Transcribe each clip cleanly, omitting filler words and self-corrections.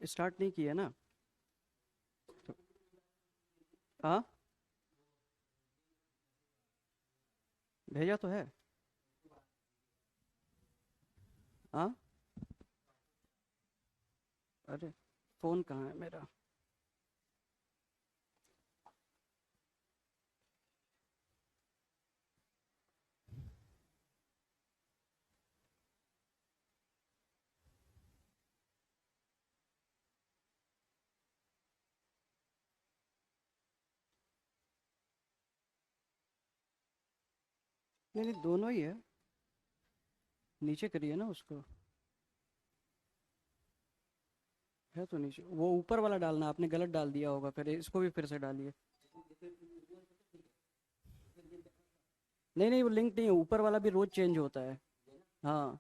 Start नहीं किया ना? हाँ, भेजा तो है। हाँ, अरे फोन कहाँ है मेरा? नहीं नहीं, दोनों ही है। नीचे करिए ना उसको। है तो नीचे, वो ऊपर वाला डालना, आपने गलत डाल दिया होगा, फिर इसको भी फिर से डालिए। नहीं नहीं, वो लिंक नहीं है, ऊपर वाला भी रोज चेंज होता है। हाँ,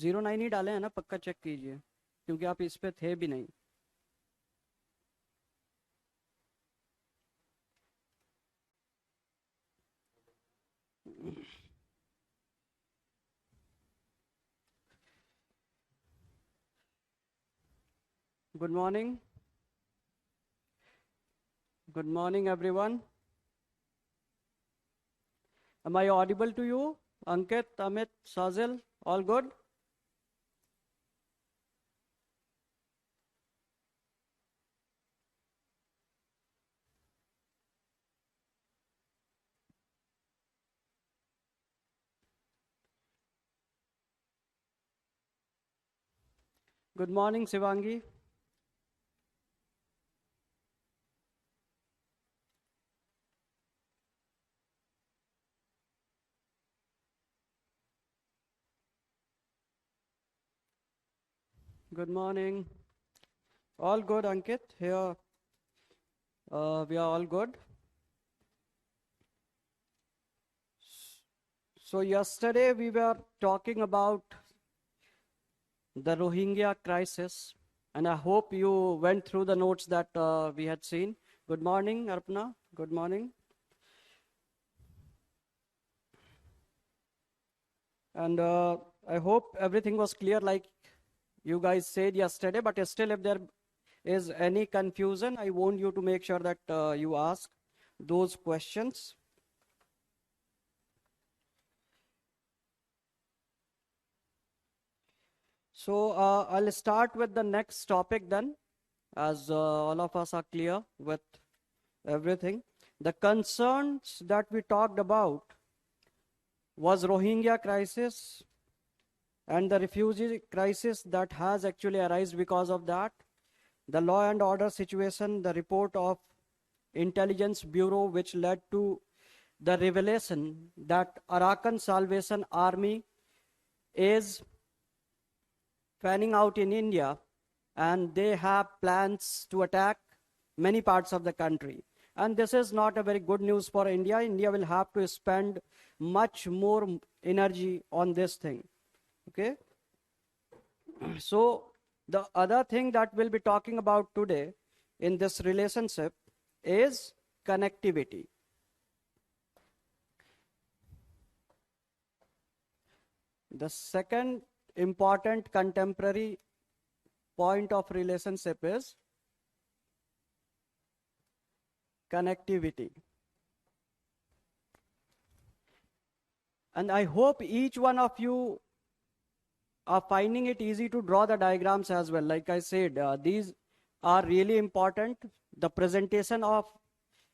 09 ही डाले हैं ना, पक्का चेक कीजिए, क्योंकि आप इस पे थे भी नहीं। Good morning, good morning everyone. Am I audible to you? Ankit, Amit, Sazil, all good? Good morning, Sivangi. Good morning. All good, Ankit. Here, we are all good. So yesterday we were talking about the Rohingya crisis, and I hope you went through the notes that we had seen. Good morning, Arpana. Good morning. And I hope everything was clear like you guys said yesterday, but still if there is any confusion, I want you to make sure that you ask those questions. So I'll start with the next topic then, as all of us are clear with everything. The concerns that we talked about was Rohingya crisis and the refugee crisis that has actually arisen because of that, the law and order situation, the report of Intelligence Bureau which led to the revelation that Arakan Salvation Army is fanning out in India and they have plans to attack many parts of the country. And this is not a very good news for India. India will have to spend much more energy on this thing. Okay. So the other thing that we'll be talking about today in this relationship is connectivity. The second important contemporary point of relationship is connectivity. And I hope each one of you are finding it easy to draw the diagrams as well. Like I said, these are really important. The presentation of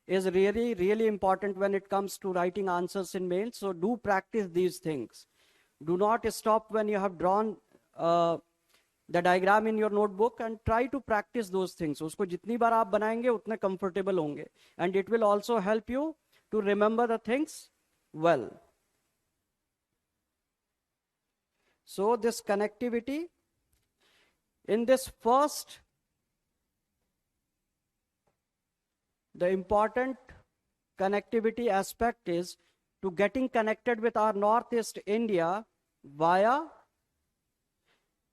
is really, really important when it comes to writing answers in mail. So do practice these things. Do not stop when you have drawn the diagram in your notebook and try to practice those things. उसको जितनी बार आप बनाएंगे उतने comfortable होंगे. And it will also help you to remember the things well. So this connectivity, in this first, the important connectivity aspect is to getting connected with our northeast India via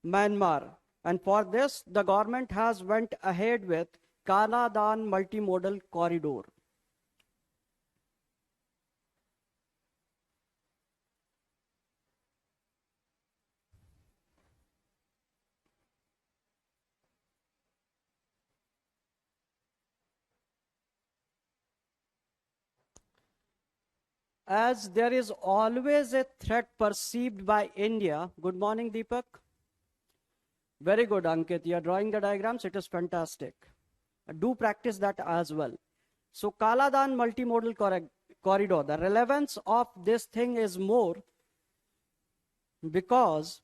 Myanmar. And for this, the government has went ahead with Kaladan multimodal corridor. as there is always a threat perceived by India. Good morning, Deepak. Very good, Ankit. You are drawing the diagrams. It is fantastic. Do practice that as well. So, Kaladan multimodal corridor. The relevance of this thing is more because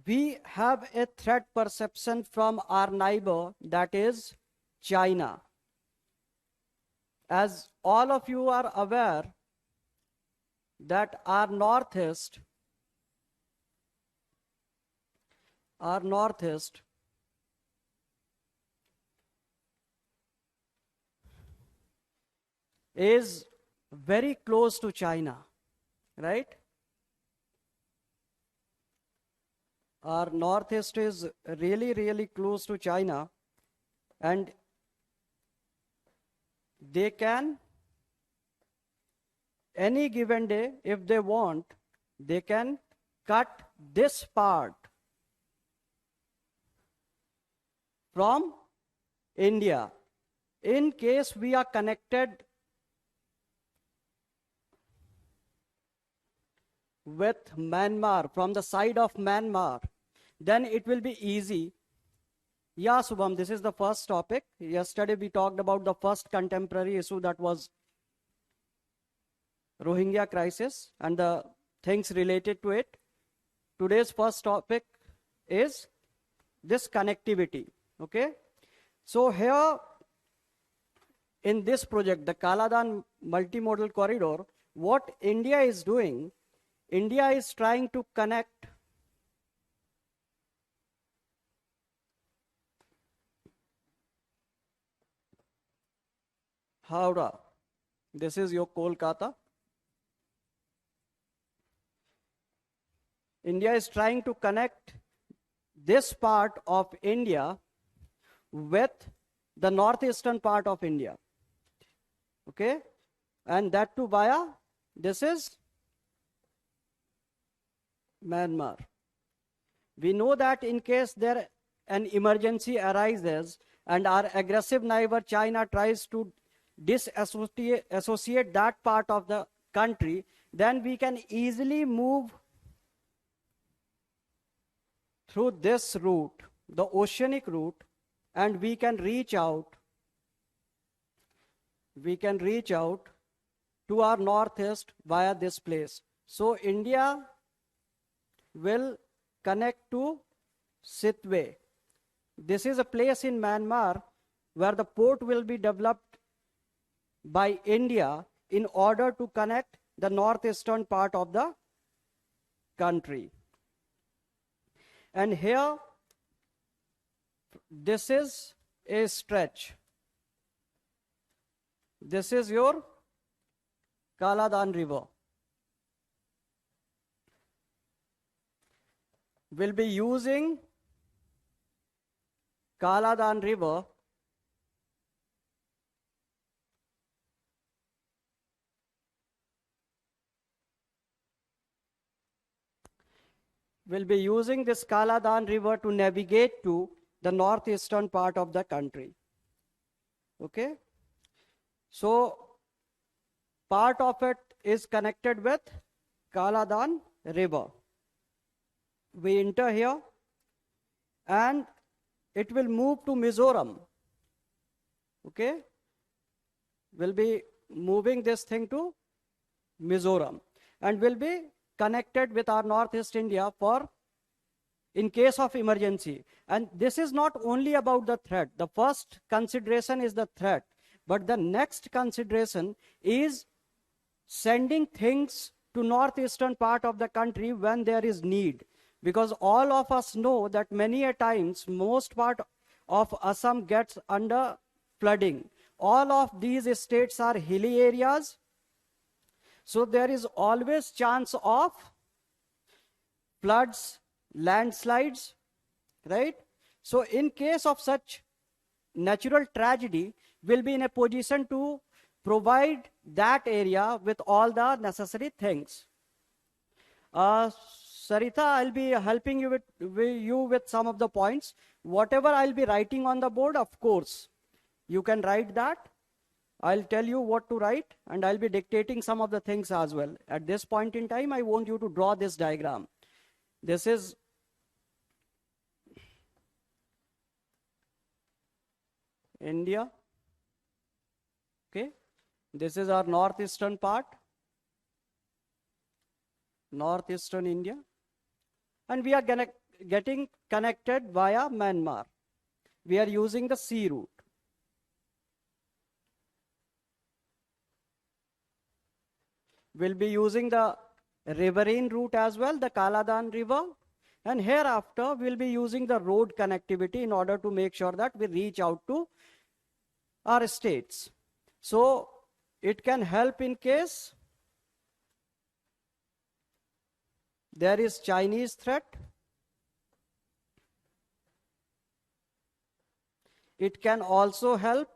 we have a threat perception from our neighbor, that is China. As all of you are aware that our northeast is very close to China, right? Our northeast is really, really close to China, and they can, any given day, if they want, they can cut this part from India. In case we are connected with Myanmar, from the side of Myanmar, then it will be easy. Yeah, Subham, this is the first topic. Yesterday we talked about the first contemporary issue, that was Rohingya crisis and the things related to it. Today's first topic is this connectivity. Okay, so here in this project, the Kaladan multimodal corridor, what India is doing, India is trying to connect Howrah. This is your Kolkata. India is trying to connect this part of India with the northeastern part of India. Okay, and that too via, this is Myanmar. We know that in case there an emergency arises and our aggressive neighbor China tries to disassociate that part of the country, then we can easily move through this route, the oceanic route, and we can reach out to our northeast via this place. So India will connect to Sitwe. This is a place in Myanmar where the port will be developed by India in order to connect the northeastern part of the country. And here, this is a stretch. This is your Kaladan River. We'll be using Kaladan River this Kaladan River to navigate to the northeastern part of the country. Okay? So, part of it is connected with Kaladan River. We enter here and it will move to Mizoram. Okay? We'll be moving this thing to Mizoram and will be connected with our northeast India for in case of emergency. And this is not only about the threat. The first consideration is the threat, but the next consideration is sending things to northeastern part of the country when there is need. Because all of us know that many a times most part of Assam gets under flooding. All of these states are hilly areas. So there is always chance of floods, landslides, right? So in case of such natural tragedy, we'll be in a position to provide that area with all the necessary things. Sarita, I'll be helping you with some of the points. Whatever I'll be writing on the board, of course, you can write that. I'll tell you what to write, and I'll be dictating some of the things as well. At this point in time, I want you to draw this diagram. This is India. Okay. This is our northeastern part, northeastern India. And we are getting connected via Myanmar. We are using the sea route. We'll be using the riverine route as well, the Kaladan River. And hereafter, we'll be using the road connectivity in order to make sure that we reach out to our states. So it can help in case there is Chinese threat. It can also help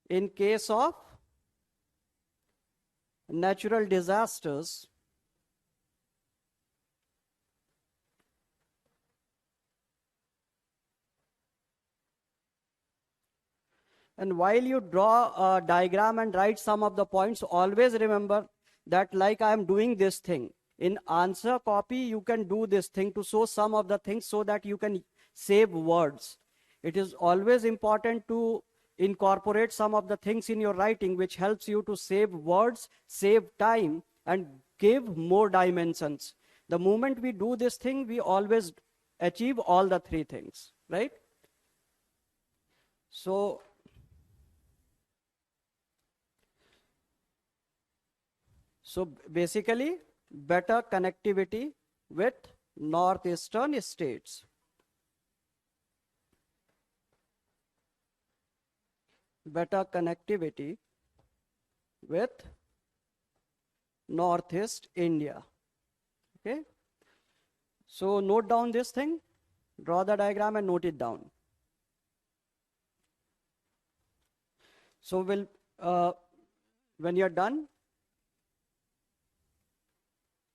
in case of natural disasters. And while you draw a diagram and write some of the points, always remember that like I am doing this thing, in answer copy, you can do this thing to show some of the things so that you can save words. It is always important to incorporate some of the things in your writing which helps you to save words, save time, and give more dimensions. The moment we do this thing, we always achieve all the three things, right? So basically, better connectivity with northeastern states. Better connectivity with northeast India. Okay. So note down this thing, draw the diagram and note it down. So when you're done,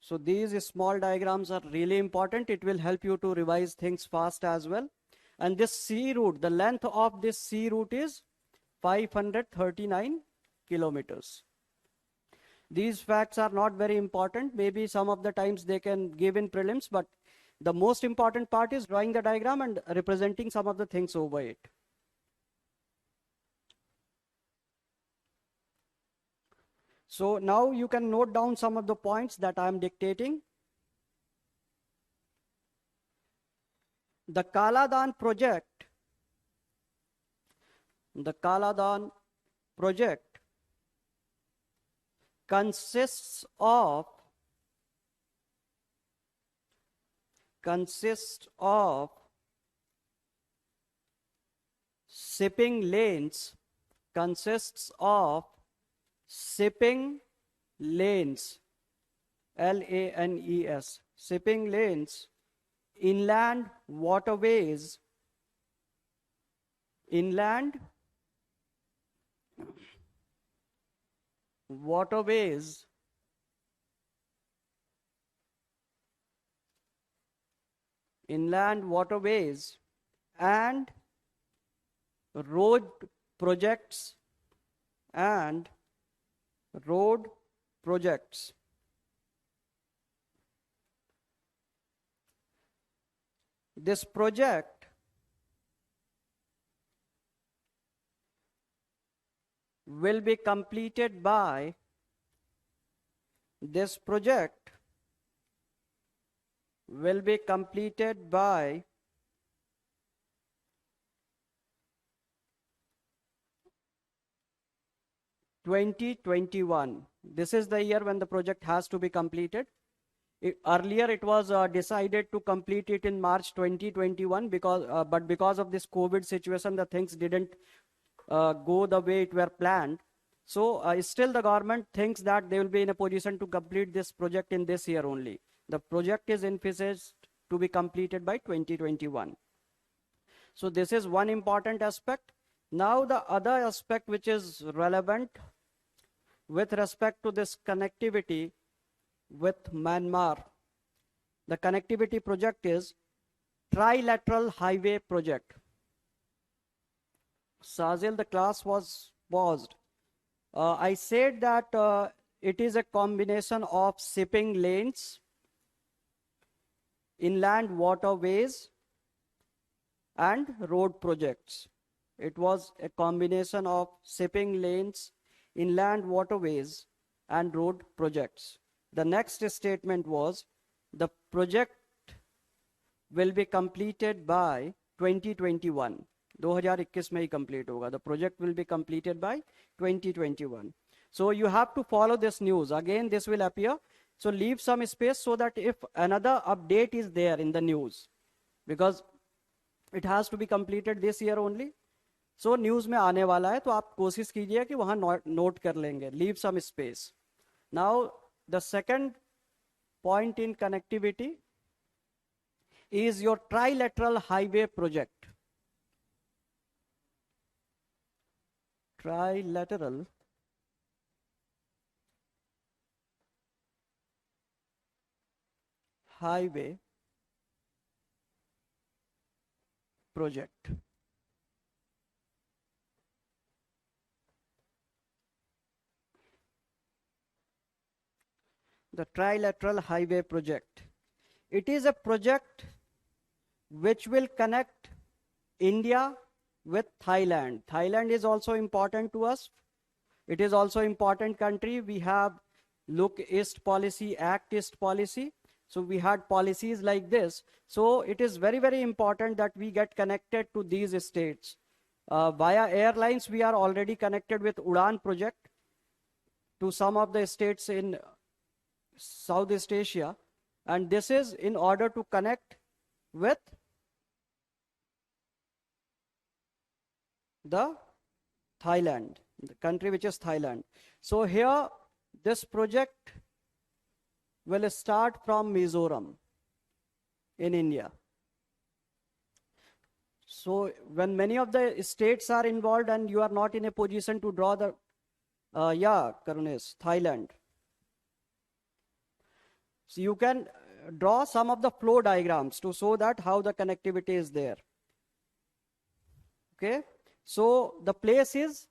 so these small diagrams are really important. It will help you to revise things fast as well. And this sea route, the length of this sea route is 539 kilometers. These facts are not very important. Maybe some of the times they can give in prelims, but the most important part is drawing the diagram and representing some of the things over it. So now you can note down some of the points that I am dictating. The Kaladan project consists of shipping lanes, LANES, shipping lanes, inland waterways, and road projects This project will be completed by 2021. This is the year when the project has to be completed. Earlier it was decided to complete it in March 2021 but because of this COVID situation, the things didn't go the way it were planned. So still the government thinks that they will be in a position to complete this project in this year only. The project is envisaged to be completed by 2021. So this is one important aspect. Now the other aspect which is relevant with respect to this connectivity with Myanmar, the connectivity project is Trilateral Highway Project. Sazil, the class was paused. I said that it is a combination of shipping lanes, inland waterways, and road projects. It was a combination of shipping lanes, inland waterways, and road projects. The next statement was the project will be completed by 2021. 2021 में ही complete होगा. The project will be completed by 2021. So you have to follow this news. Again, this will appear. So leave some space so that if another update is there in the news, because it has to be completed this year only. So news में आने वाला है, तो आप कोशिश कीजिए कि वहाँ note कर लेंगे. Leave some space. Now the second point in connectivity is your Trilateral highway project. Trilateral highway project. The Trilateral highway project. It is a project which will connect India with Thailand. Thailand is also important to us. It is also important country. We have Look East policy, Act East policy. So we had policies like this. So it is very, very important that we get connected to these states. Via airlines, we are already connected with Udan project to some of the states in Southeast Asia. And this is in order to connect with the Thailand, the country which is Thailand. So here, this project will start from Mizoram in India. So when many of the states are involved and you are not in a position to draw the, Karunesh, Thailand. So you can draw some of the flow diagrams to show that how the connectivity is there. Okay. So the place is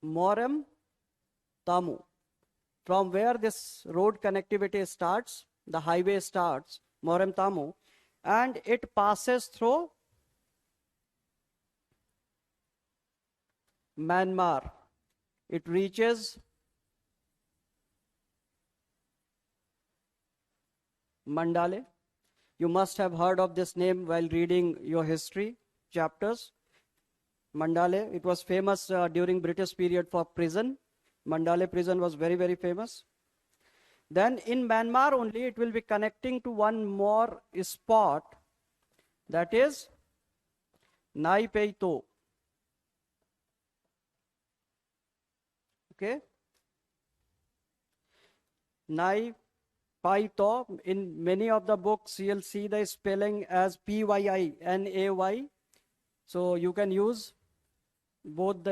Morem Tamu. From where this road connectivity starts, the highway starts, Morem Tamu, and it passes through Myanmar. It reaches Mandale. You must have heard of this name while reading your history chapters. Mandale, it was famous during British period for prison. Mandale prison was very, very famous. Then in Myanmar only, it will be connecting to one more spot, that is Nai Pei To. Okay. Nai Pai To. In many of the books, you'll see the spelling as Pyi, Nay. So you can use both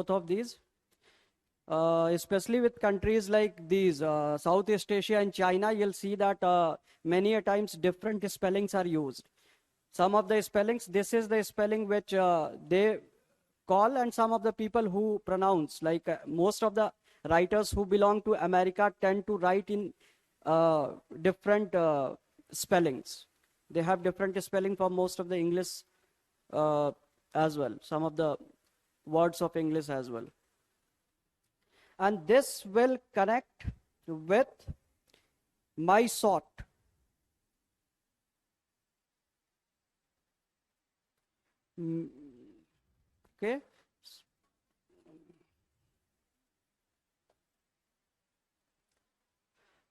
of these, especially with countries like these, Southeast Asia and China, you'll see that many a times different spellings are used. Some of the spellings, this is the spelling which they call, and some of the people who pronounce, like most of the writers who belong to America tend to write in different spellings. They have different spelling for most of the English as well, some of the words of English as well. And this will connect with Mysore. Okay.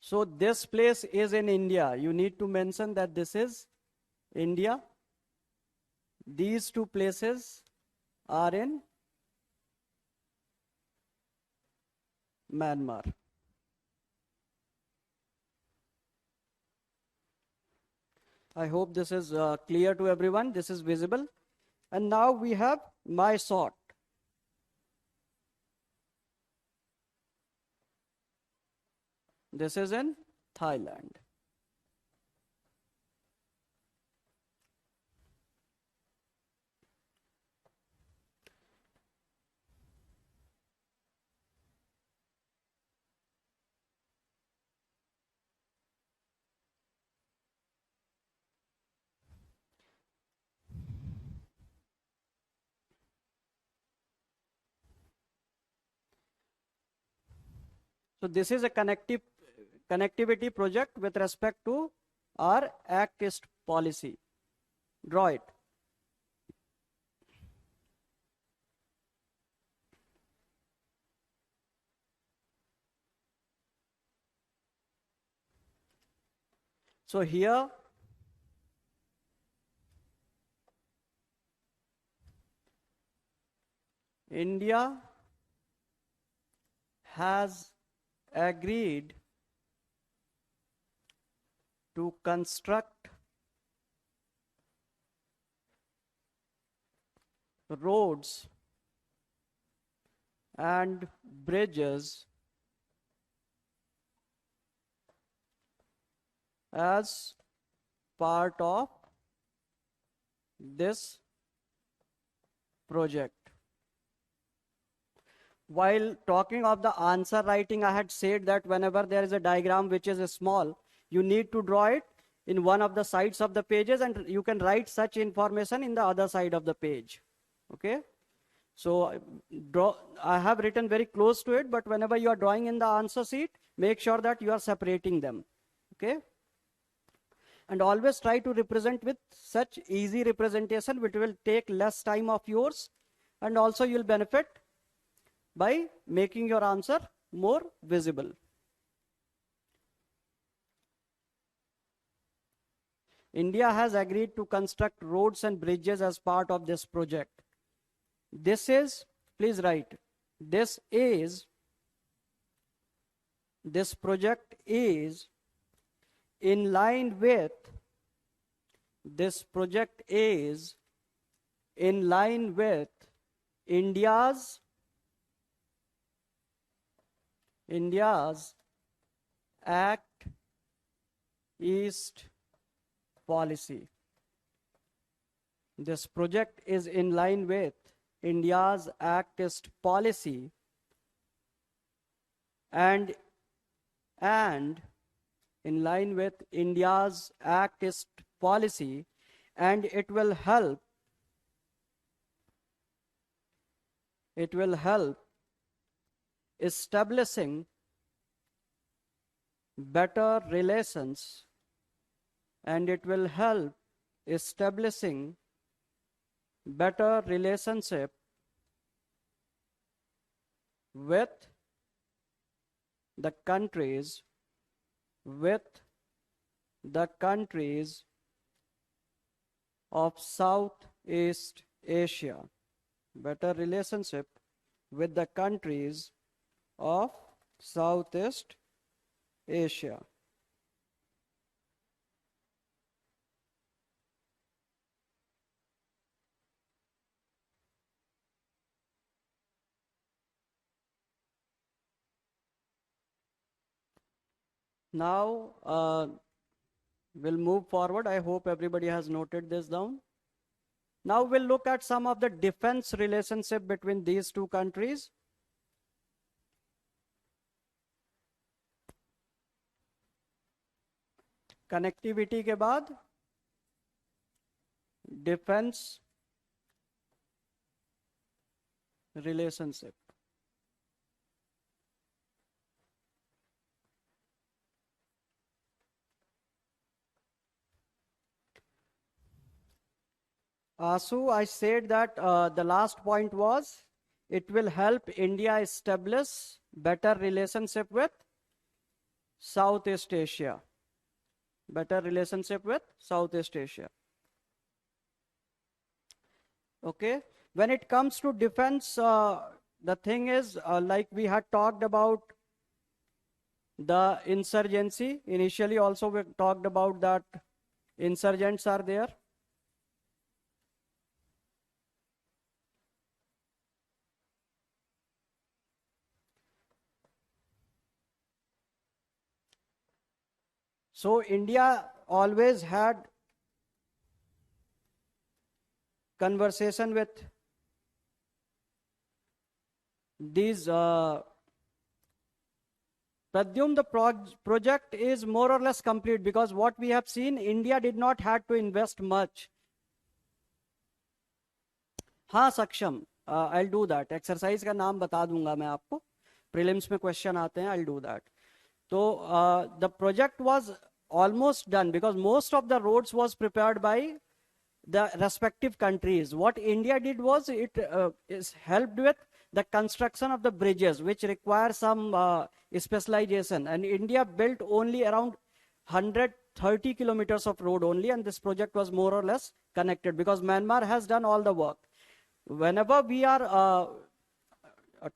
So this place is in India. You need to mention that this is India. These two places are in Myanmar. I hope this is clear to everyone. This is visible. And now we have Mysore. This is in Thailand. So this is a connectivity project with respect to our Act East policy. Draw it. So here India has agreed to construct roads and bridges as part of this project. While talking of the answer writing, I had said that whenever there is a diagram which is small, you need to draw it in one of the sides of the pages, and you can write such information in the other side of the page. Okay. So I have written very close to it, but whenever you are drawing in the answer sheet, make sure that you are separating them. Okay. And always try to represent with such easy representation which will take less time of yours, and also you'll benefit by making your answer more visible. India has agreed to construct roads and bridges as part of this project. This is, please write, this project is in line with, India's Act East policy. This project is in line with India's Act East policy and in line with India's Act East policy, and it will help establishing better relations, and it will help establishing better relationship with the countries of Southeast Asia. Better relationship with the countries of Southeast Asia. Now we'll move forward. I hope everybody has noted this down. Now we'll look at some of the defense relationship between these two countries. Connectivity के बाद defense relationship. Asu, I said that the last point was it will help India establish better relationship with Southeast Asia. Better relationship with Southeast Asia. Okay. When it comes to defense, the thing is, like we had talked about the insurgency. Initially also we talked about that insurgents are there. So India always had conversation with these Pradyum, the project is more or less complete, because what we have seen, India did not have to invest much. हाँ Saksham, I'll do that. Exercise का नाम बता दूंगा मैं आपको. Prelims में question आते हैं, I'll do that. So the project was almost done because most of the roads was prepared by the respective countries. What India did was it is helped with the construction of the bridges, which require some specialization. And India built only around 130 kilometers of road only, and this project was more or less connected because Myanmar has done all the work. Whenever we are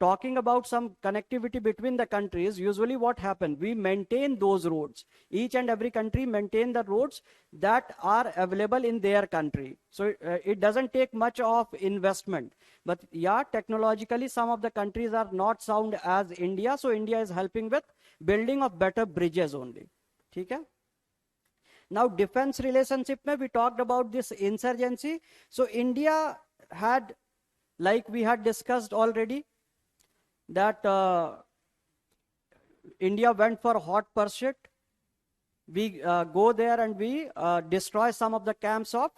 talking about some connectivity between the countries, usually what happens, we maintain those roads. Each and every country maintain the roads that are available in their country. So it doesn't take much of investment. But yeah, technologically, some of the countries are not sound as India. So India is helping with building of better bridges only. Okay? Now, defense relationship, we talked about this insurgency. So India had, like we had discussed already, that India went for hot pursuit. We go there and we destroy some of the camps of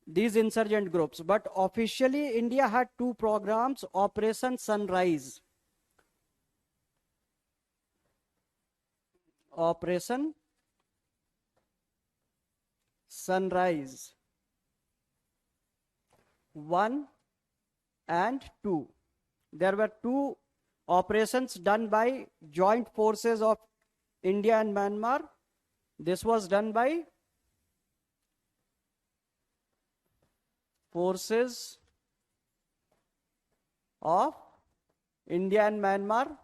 these insurgent groups. But officially, India had two programs, Operation Sunrise. Operation Sunrise 1 and 2. There were two operations done by joint forces of India and Myanmar. This was done by forces of India and Myanmar.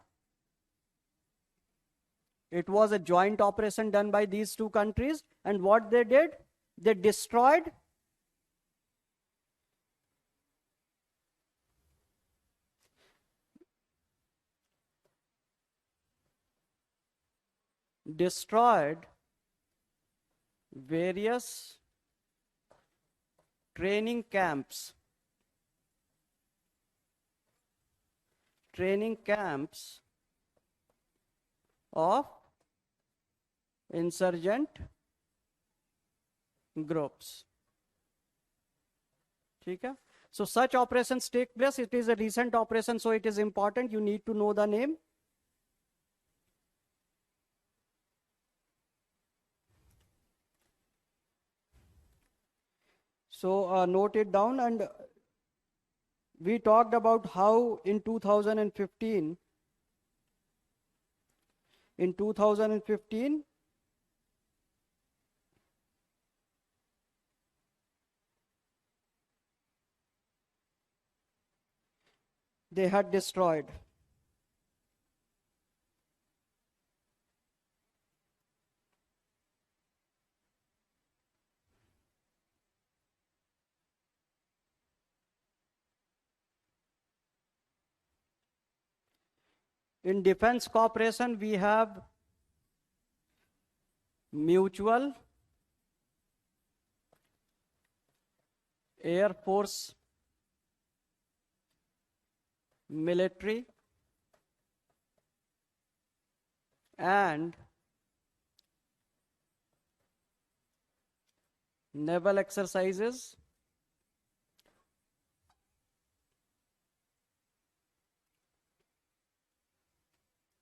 It was a joint operation done by these two countries. And what they did, they destroyed various training camps of insurgent groups. Okay? So such operations take place. It is a recent operation, so it is important. You need to know the name. So note it down. And we talked about how in 2015, they had destroyed in defense cooperation. We have mutual air force military and naval exercises.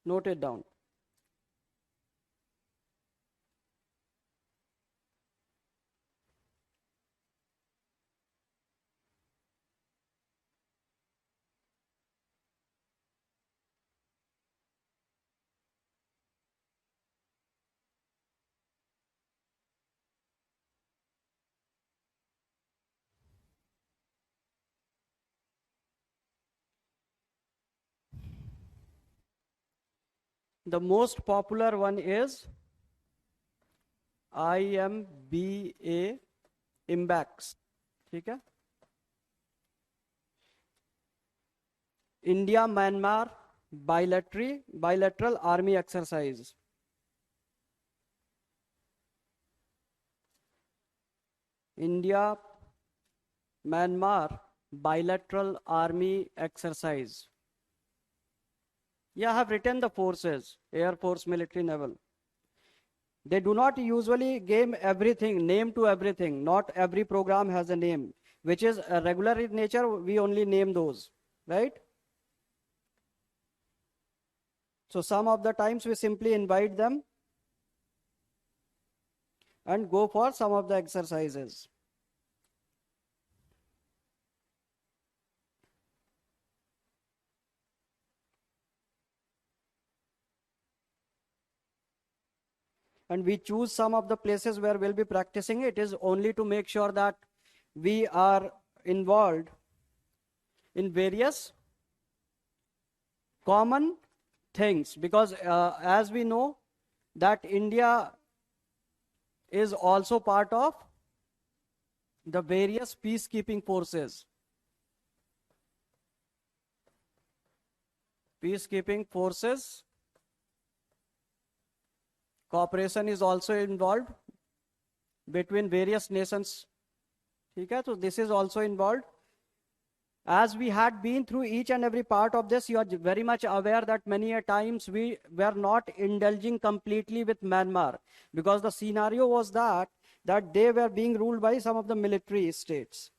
Note it down. The most popular one is IMBA IMBAX. ठीक है? India-Myanmar bilateral army exercise. India-Myanmar bilateral army exercise. Yeah, I have written the forces, Air Force, military, naval. They do not usually give everything, name to everything. Not every program has a name, which is regular in nature. We only name those, right? So some of the times we simply invite them and go for some of the exercises. And we choose some of the places where we'll be practicing it is only to make sure that we are involved in various common things, because as we know that India is also part of the various peacekeeping forces. Peacekeeping forces cooperation is also involved between various nations. Okay, so this is also involved. As we had been through each and every part of this, you are very much aware that many a times we were not indulging completely with Myanmar, because the scenario was that they were being ruled by some of the military states.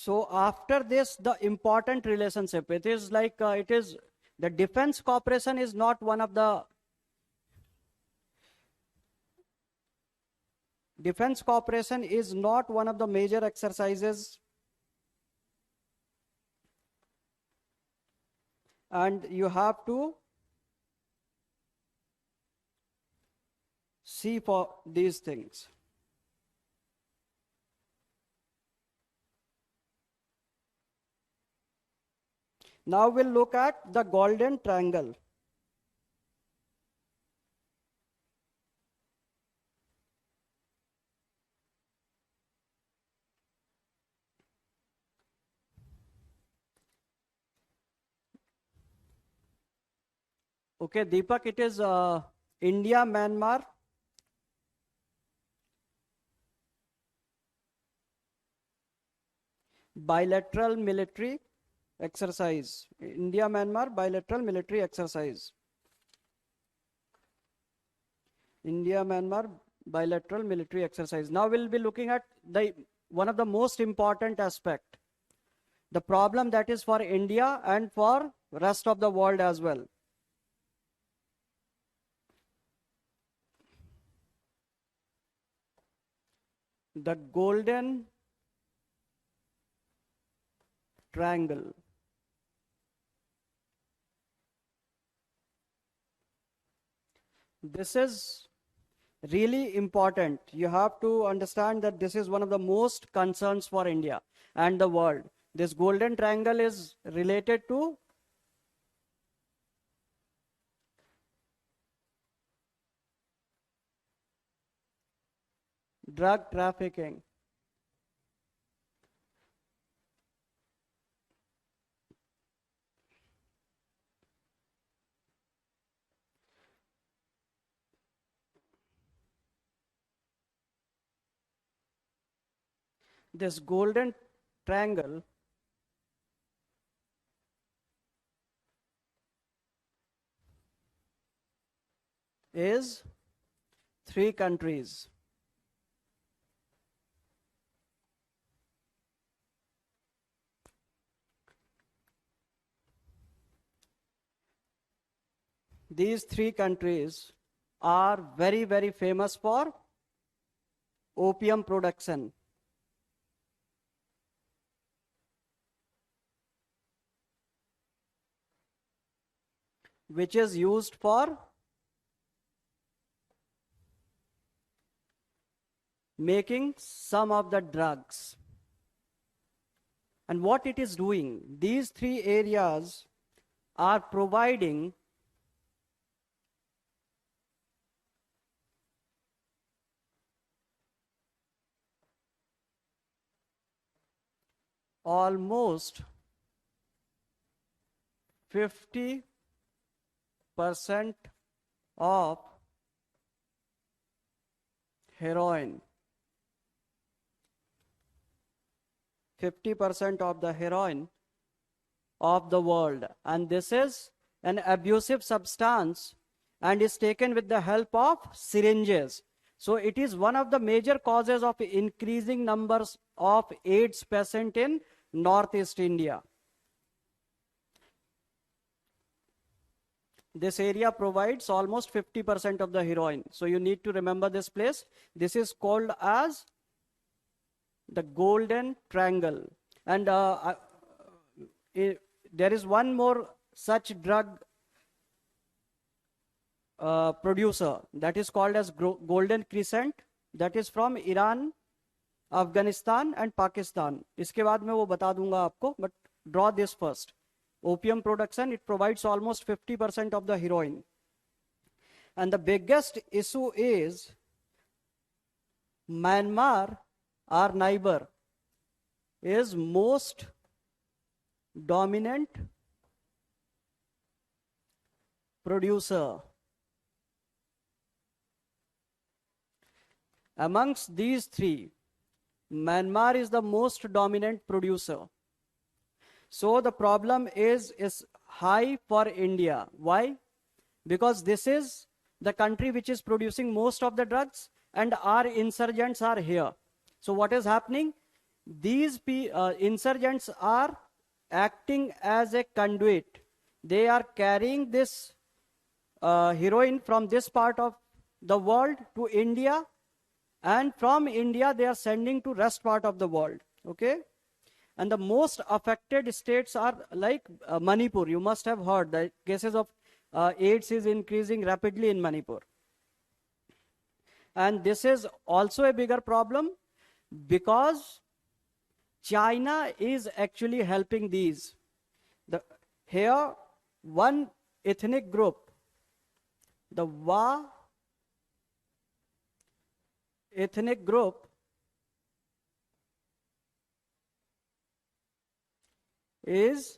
So after this, the important relationship, it is like the defense cooperation is not one of the major exercises, and you have to see for these things. Now we'll look at the golden triangle. Okay, Deepak, it is India-Myanmar, bilateral military exercise. India-Myanmar bilateral military exercise. India-Myanmar bilateral military exercise. Now we'll be looking at one of the most important aspect, the problem that is for India and for rest of the world as well. The golden triangle. This is really important. You have to understand that this is one of the most concerns for India and the world. This golden triangle is related to drug trafficking. This golden triangle is 3 countries. These 3 countries are very, very famous for opium production, which is used for making some of the drugs. And what it is doing, these 3 areas are providing almost 50% of heroin. 50% of the heroin of the world. And this is an abusive substance and is taken with the help of syringes. So it is one of the major causes of increasing numbers of AIDS patients in Northeast India. This area provides almost 50% of the heroin. So you need to remember this place. This is called as the Golden Triangle. And there is one more such drug producer that is called as Golden Crescent, that is from Iran, Afghanistan and Pakistan. इसके बाद मैं वो बता दूंगा आपको, but draw this first. Opium production, it provides almost 50% of the heroin. And the biggest issue is Myanmar, our neighbor, is most dominant producer. Amongst these three, Myanmar is the most dominant producer. So the problem is high for India. Why? Because this is the country which is producing most of the drugs and our insurgents are here. So what is happening? These insurgents are acting as a conduit. They are carrying this heroin from this part of the world to India, and from India they are sending to rest part of the world. Okay? And the most affected states are like Manipur. You must have heard that cases of AIDS is increasing rapidly in Manipur. And this is also a bigger problem because China is actually helping these. Here, one ethnic group, the Wa ethnic group, is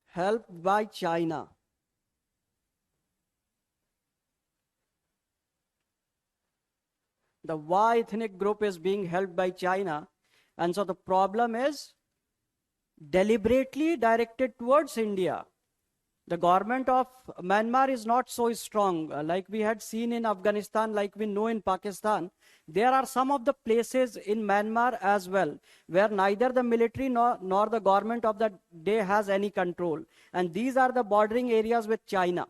helped by China. The Wa ethnic group is being helped by China, and so the problem is deliberately directed towards India. The government of Myanmar is not so strong. Like we had seen in Afghanistan, like we know in Pakistan, there are some of the places in Myanmar as well, where neither the military nor the government of the day has any control. And these are the bordering areas with China.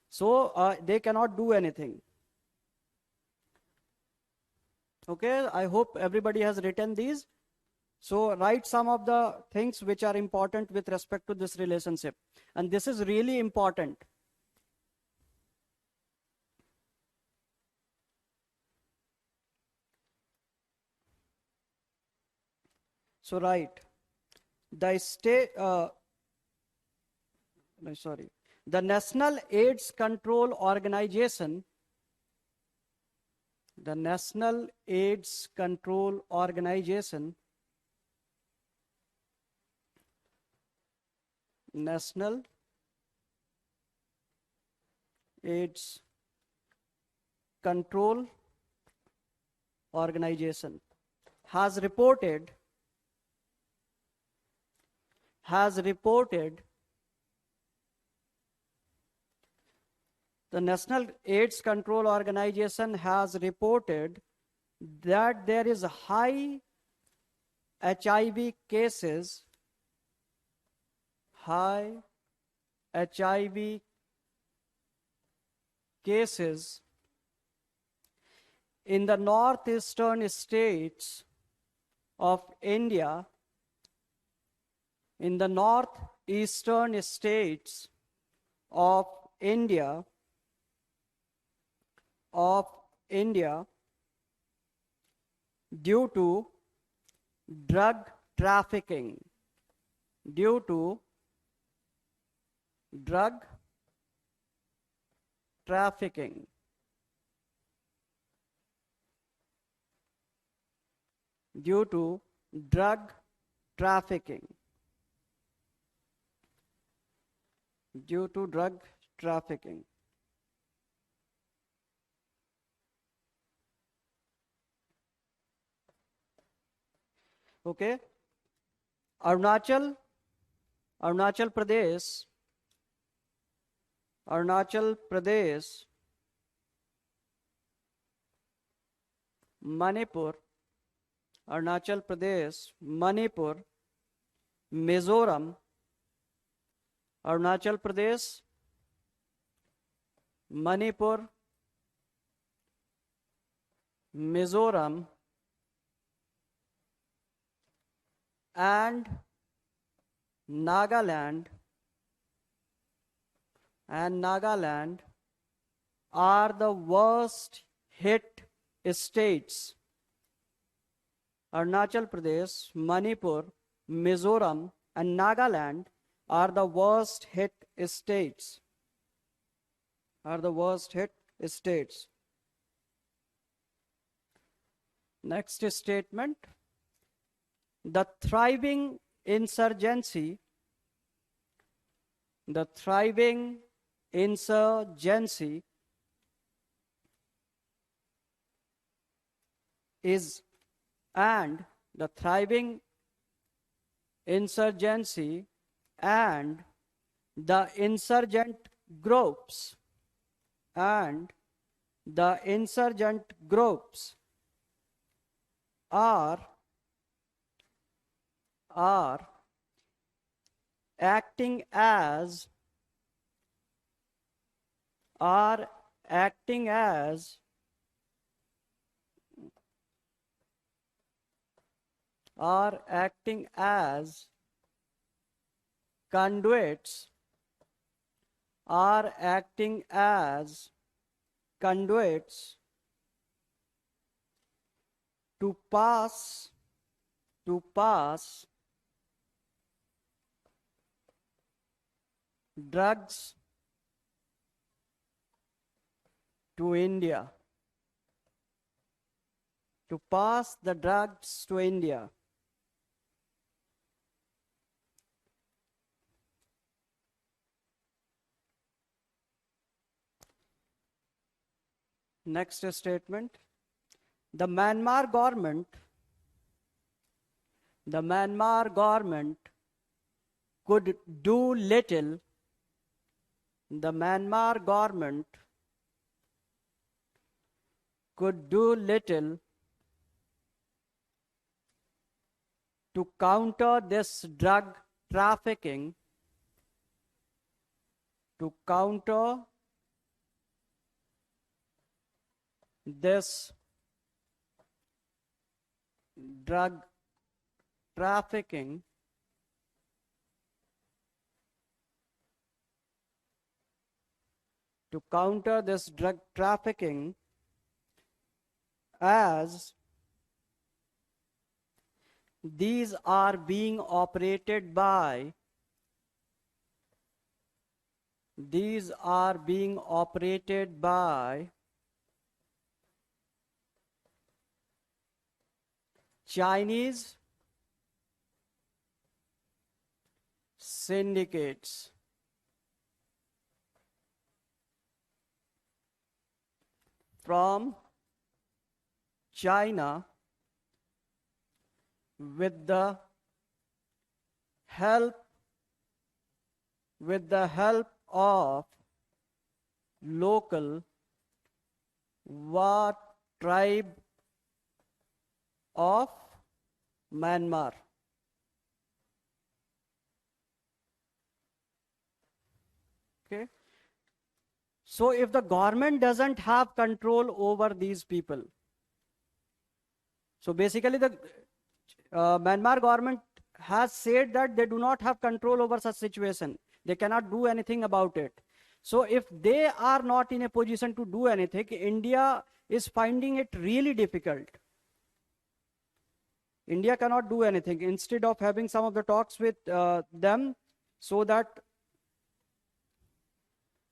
So they cannot do anything. Okay, I hope everybody has written these. So write some of the things which are important with respect to this relationship. And this is really important. So write, the National AIDS Control Organization, the National AIDS Control Organization, National AIDS Control Organization has reported the National AIDS Control Organization has reported that there is high HIV cases, high HIV cases in the northeastern states of India, in the northeastern states of India, due to drug trafficking, due to drug trafficking. Due to drug trafficking. Due to drug trafficking. Okay. Arunachal Pradesh Arunachal Pradesh, Manipur, Arunachal Pradesh, Manipur, Mizoram, Arunachal Pradesh, Manipur, Mizoram, and Nagaland are the worst hit states. Arunachal Pradesh, Manipur, Mizoram, and Nagaland are the worst hit states. Next statement. The thriving insurgency is and the thriving insurgency and the insurgent groups are acting as conduits to pass drugs to India. Next statement. The Myanmar government could do little to counter this drug trafficking, as these are being operated by Chinese syndicates from China with the help of local Wa tribe of Myanmar. Okay. So if the government doesn't have control over these people, so basically the Myanmar government has said that they do not have control over such situation. They cannot do anything about it. So if they are not in a position to do anything, India is finding it really difficult. India cannot do anything. Instead of having some of the talks with them so that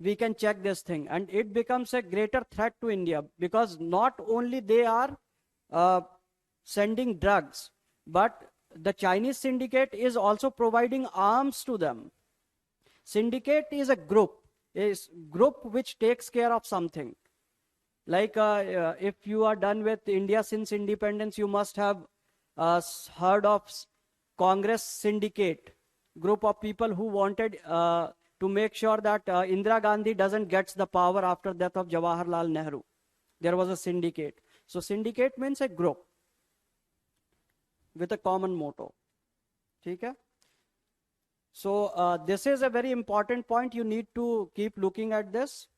we can check this thing, and it becomes a greater threat to India, because not only they are sending drugs, but the Chinese syndicate is also providing arms to them. Syndicate is a group which takes care of something. Like if you are done with India since independence, you must have heard of Congress syndicate, group of people who wanted to to make sure that Indira Gandhi doesn't get the power after death of Jawaharlal Nehru. There was a syndicate. So syndicate means a group with a common motto. Okay? So this is a very important point. You need to keep looking at this.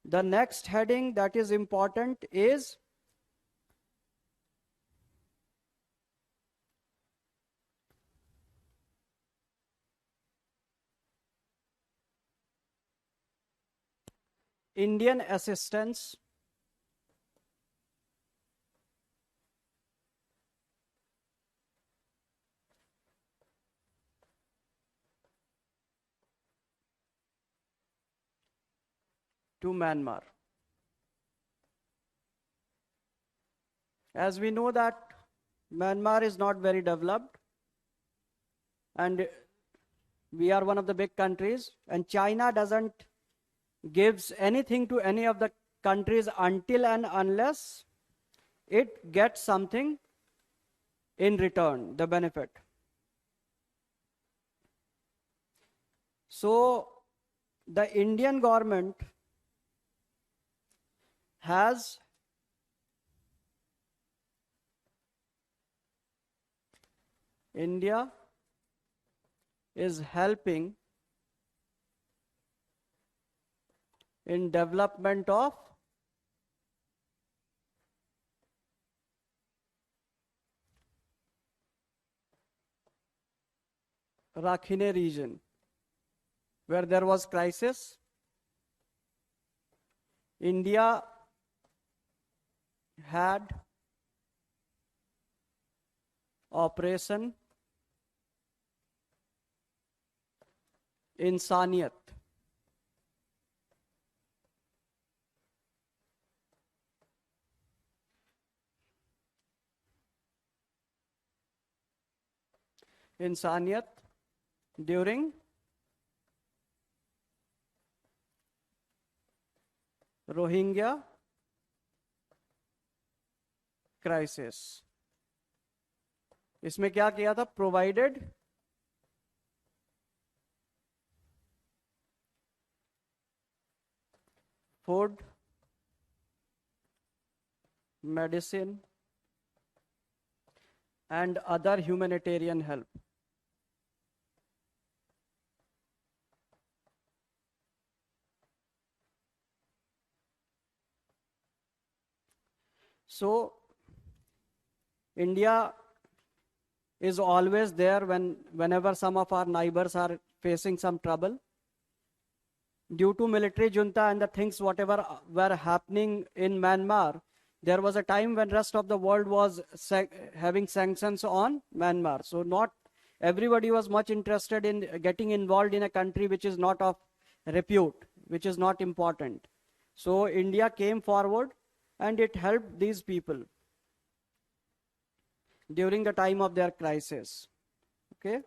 The next heading that is important is Indian assistance to Myanmar. As we know that Myanmar is not very developed, and we are one of the big countries, and China doesn't gives anything to any of the countries until and unless it gets something in return, the benefit. So the Indian government has India is helping in development of Rakhine region, where there was crisis. India had Operation Insaniyat. Insaniyat during Rohingya crisis. इसमें क्या किया था? Provided food, medicine, and other humanitarian help. So India is always there whenever some of our neighbors are facing some trouble. Due to military junta and the things whatever were happening in Myanmar, there was a time when rest of the world was having sanctions on Myanmar. So not everybody was much interested in getting involved in a country which is not of repute, which is not important. So India came forward and it helped these people during the time of their crisis. Okay.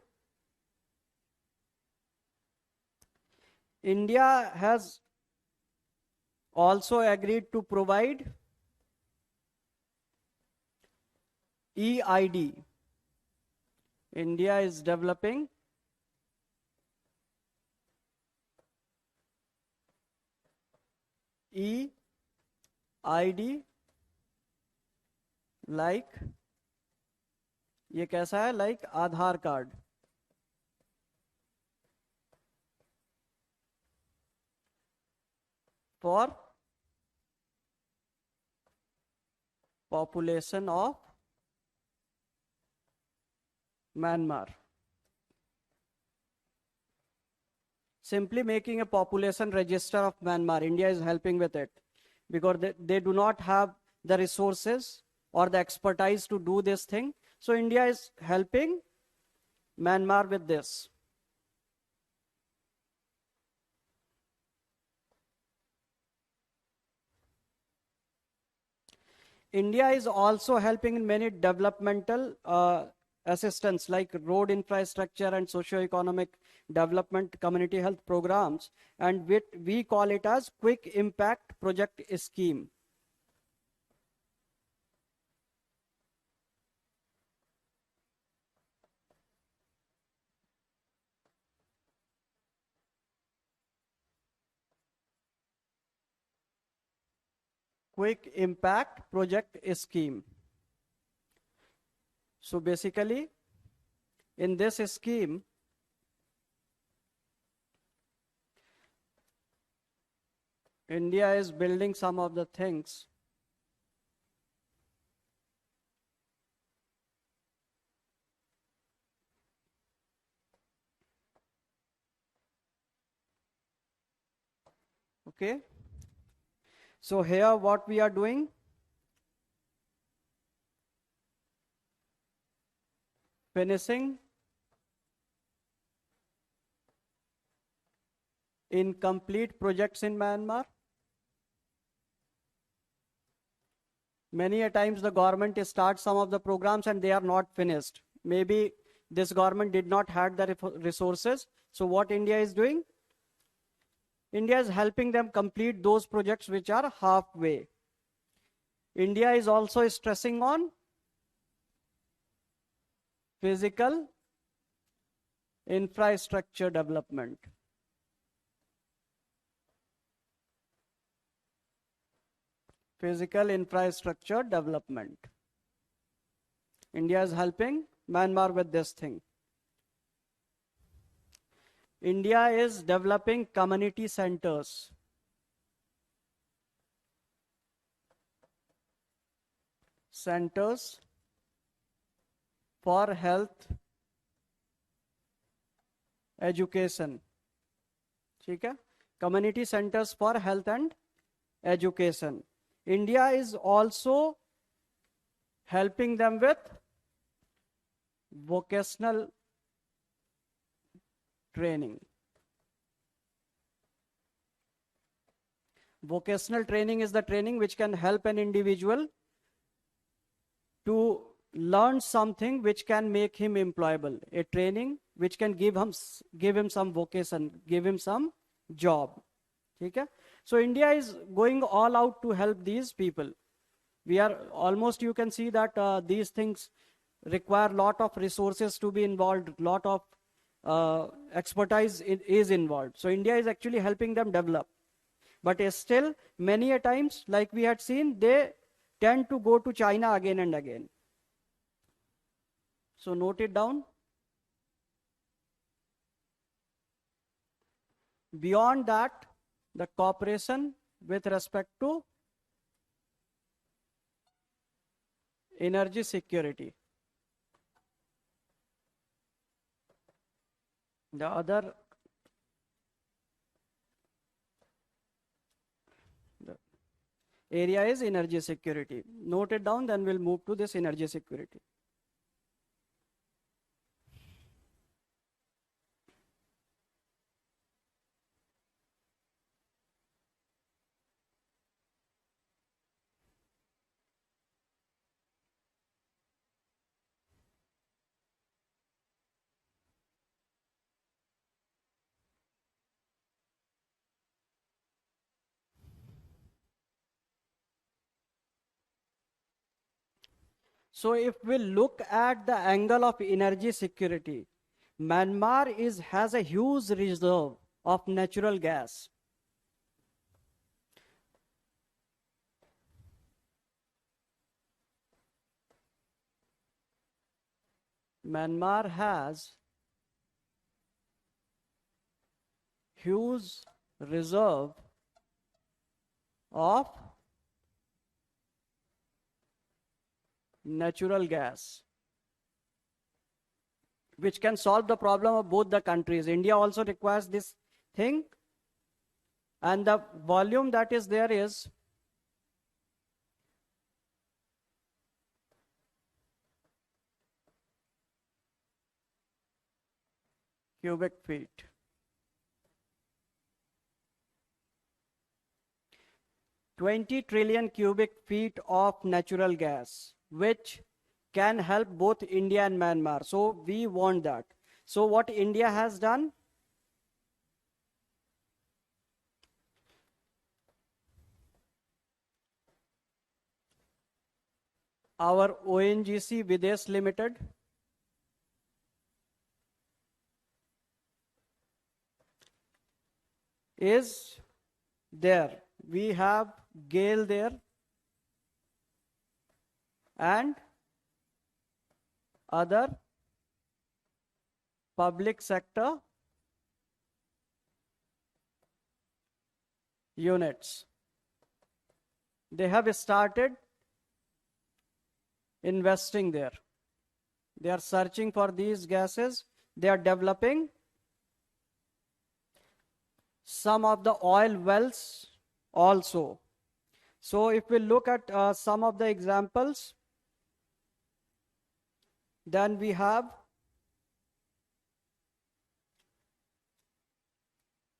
India has also agreed to provide EID. India is developing EID like, ये कैसा है? Like Aadhaar card. For population of Myanmar. Simply making a population register of Myanmar. India is helping with it because they do not have the resources or the expertise to do this thing. So India is helping Myanmar with this. India is also helping in many developmental assistance like road infrastructure and socio-economic development, community health programs, and we call it as quick impact project scheme. quick impact project scheme. So basically, in this scheme, India is building some of the things okay. So here what we are doing, finishing incomplete projects in Myanmar. Many a times the government starts some of the programs and they are not finished. Maybe this government did not have the resources. So what India is doing? India is helping them complete those projects which are halfway. India is also stressing on physical infrastructure development. Physical infrastructure development. India is helping Myanmar with this thing. India is developing community centers. Centers for health education. ठीक है? Community centers for health and education. India is also helping them with vocational training. Vocational training is the training which can help an individual to learn something which can make him employable. A training which can give him some vocation, give him some job. Okay? So India is going all out to help these people. We are almost, you can see that these things require lot of resources to be involved, lot of expertise is involved. So India is actually helping them develop. But still, many a times, like we had seen, they tend to go to China again and again. So note it down. Beyond that, the cooperation with respect to energy security. The other area is energy security. Note it down, then we'll move to this energy security. So if we look at the angle of energy security, Myanmar has a huge reserve of natural gas. Myanmar has huge reserve of natural gas, which can solve the problem of both the countries. India also requires this thing, and the volume that is there is cubic feet. 20 trillion cubic feet of natural gas, which can help both India and Myanmar. So we want that. So what India has done, our ONGC Videsh Limited is there. We have GAIL there, and other public sector units. They have started investing there. They are searching for these gases. They are developing some of the oil wells also. So if we look at some of the examples, then we have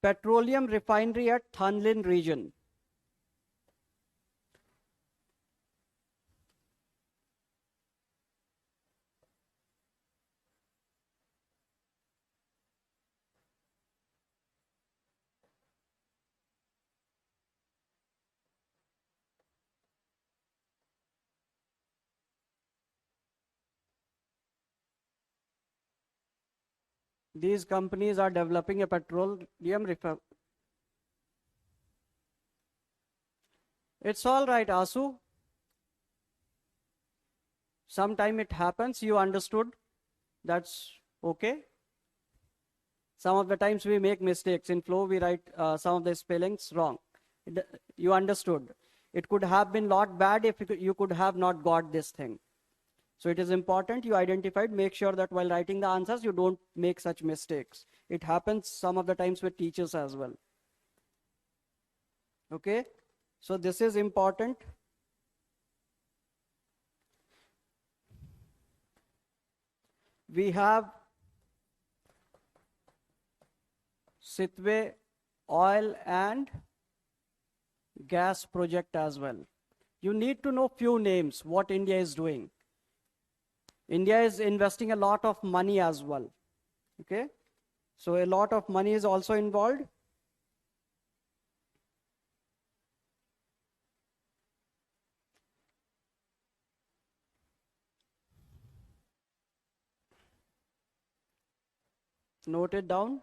petroleum refinery at Thanlin region. These companies are developing a petroleum refinery. It's all right, Asu. Sometime it happens, you understood. That's okay. Some of the times we make mistakes. In flow, we write some of the spellings wrong. You understood. It could have been lot bad if you could have not got this thing. So it is important you identified, make sure that while writing the answers, you don't make such mistakes. It happens some of the times with teachers as well. Okay, so this is important. We have Sitwe oil and gas project as well. You need to know few names, what India is doing. India is investing a lot of money as well. Okay, so a lot of money is also involved. Note it down.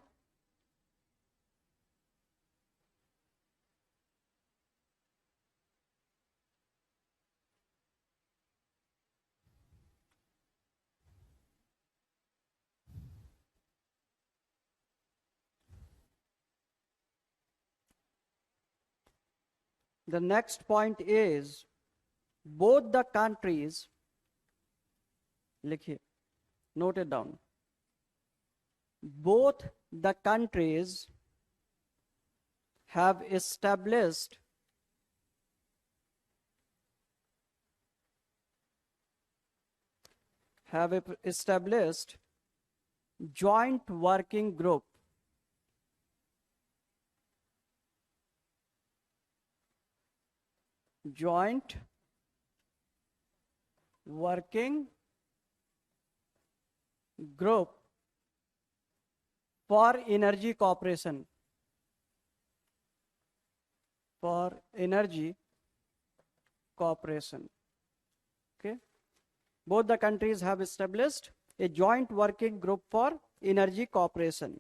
The next point is both the countries, note it down. Both the countries have established joint working group. Joint working group for energy cooperation. For energy cooperation. Okay. Both the countries have established a joint working group for energy cooperation.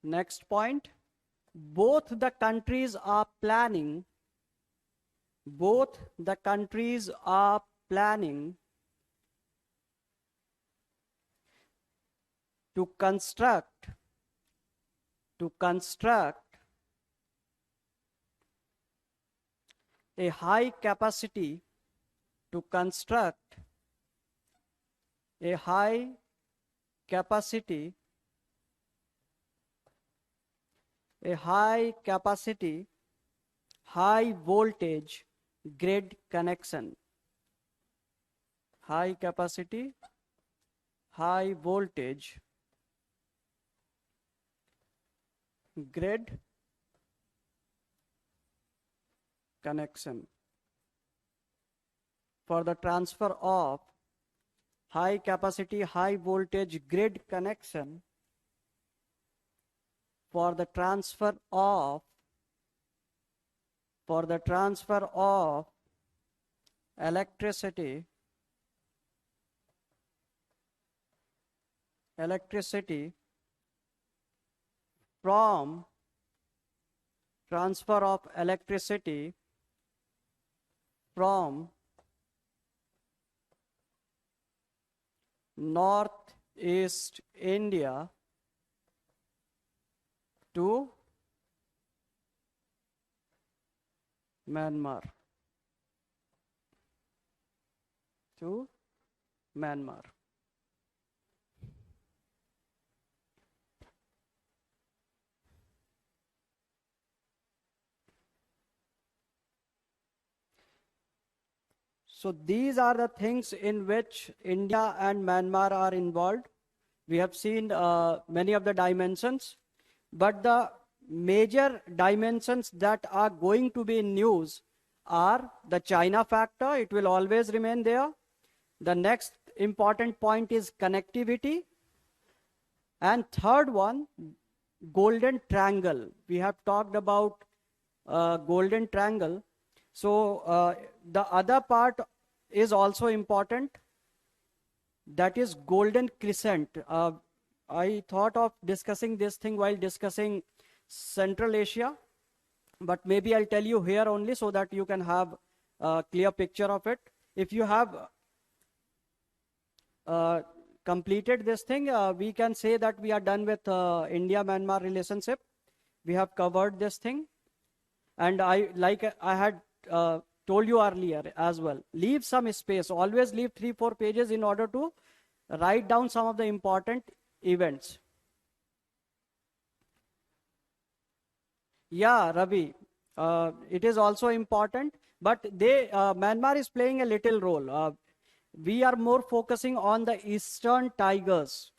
Next point, both the countries are planning to construct a high capacity high voltage grid connection. High capacity high voltage grid connection for the transfer of high capacity high voltage grid connection for the transfer of electricity electricity from transfer of electricity from northeast India to Myanmar. To Myanmar. So these are the things in which India and Myanmar are involved. We have seen many of the dimensions, but the major dimensions that are going to be in news are the China factor. It will always remain there. The next important point is connectivity. And third one, golden triangle. We have talked about golden triangle. So the other part is also important. That is golden crescent. I thought of discussing this thing while discussing Central Asia, but maybe I'll tell you here only so that you can have a clear picture of it. If you have completed this thing, we can say that we are done with India-Myanmar relationship. We have covered this thing. And I had told you earlier as well, leave some space. Always leave 3-4 pages in order to write down some of the important events. Yeah, Ravi, it is also important, but Myanmar is playing a little role. We are more focusing on the eastern tigers.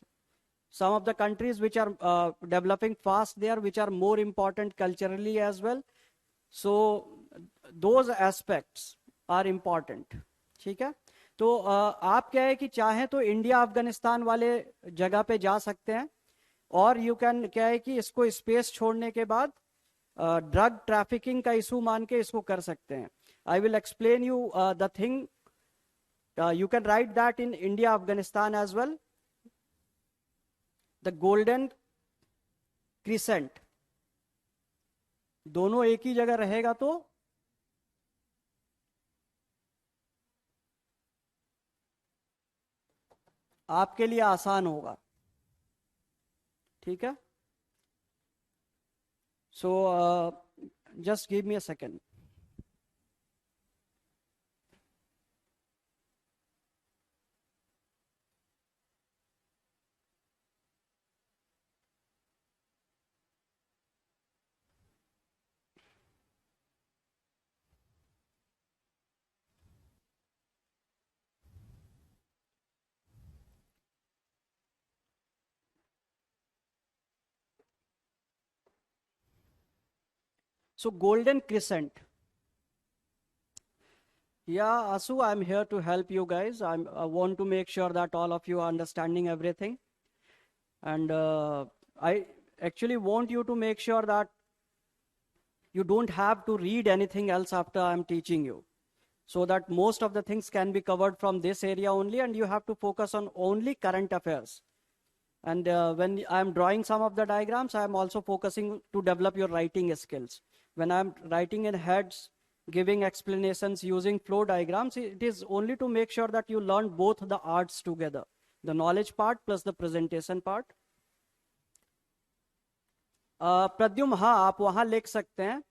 Some of the countries which are developing fast there, which are more important culturally as well. So those aspects are important. ठीक है? तो आप क्या है कि चाहें तो India Afghanistan वाले जगह पे जा सकते हैं, और यू कैन क्या है कि इसको स्पेस छोड़ने के बाद ड्रग ट्रैफिकिंग का इशू मान के इसको कर सकते हैं. I will explain you the thing. You can write that in India, Afghanistan as well. The golden crescent. दोनों एक ही जगह रहेगा तो आपके लिए आसान होगा. ठीक है? So just give me a second. So golden crescent. Yeah, Asu, I'm here to help you guys. I want to make sure that all of you are understanding everything. And I actually want you to make sure that you don't have to read anything else after I'm teaching you. So that most of the things can be covered from this area only, and you have to focus on only current affairs. And when I'm drawing some of the diagrams, I'm also focusing to develop your writing skills. When I'm writing in heads, giving explanations using flow diagrams, it is only to make sure that you learn both the arts together, the knowledge part plus the presentation part. Pradyum, हाँ, आप वहां लिख सकते हैं.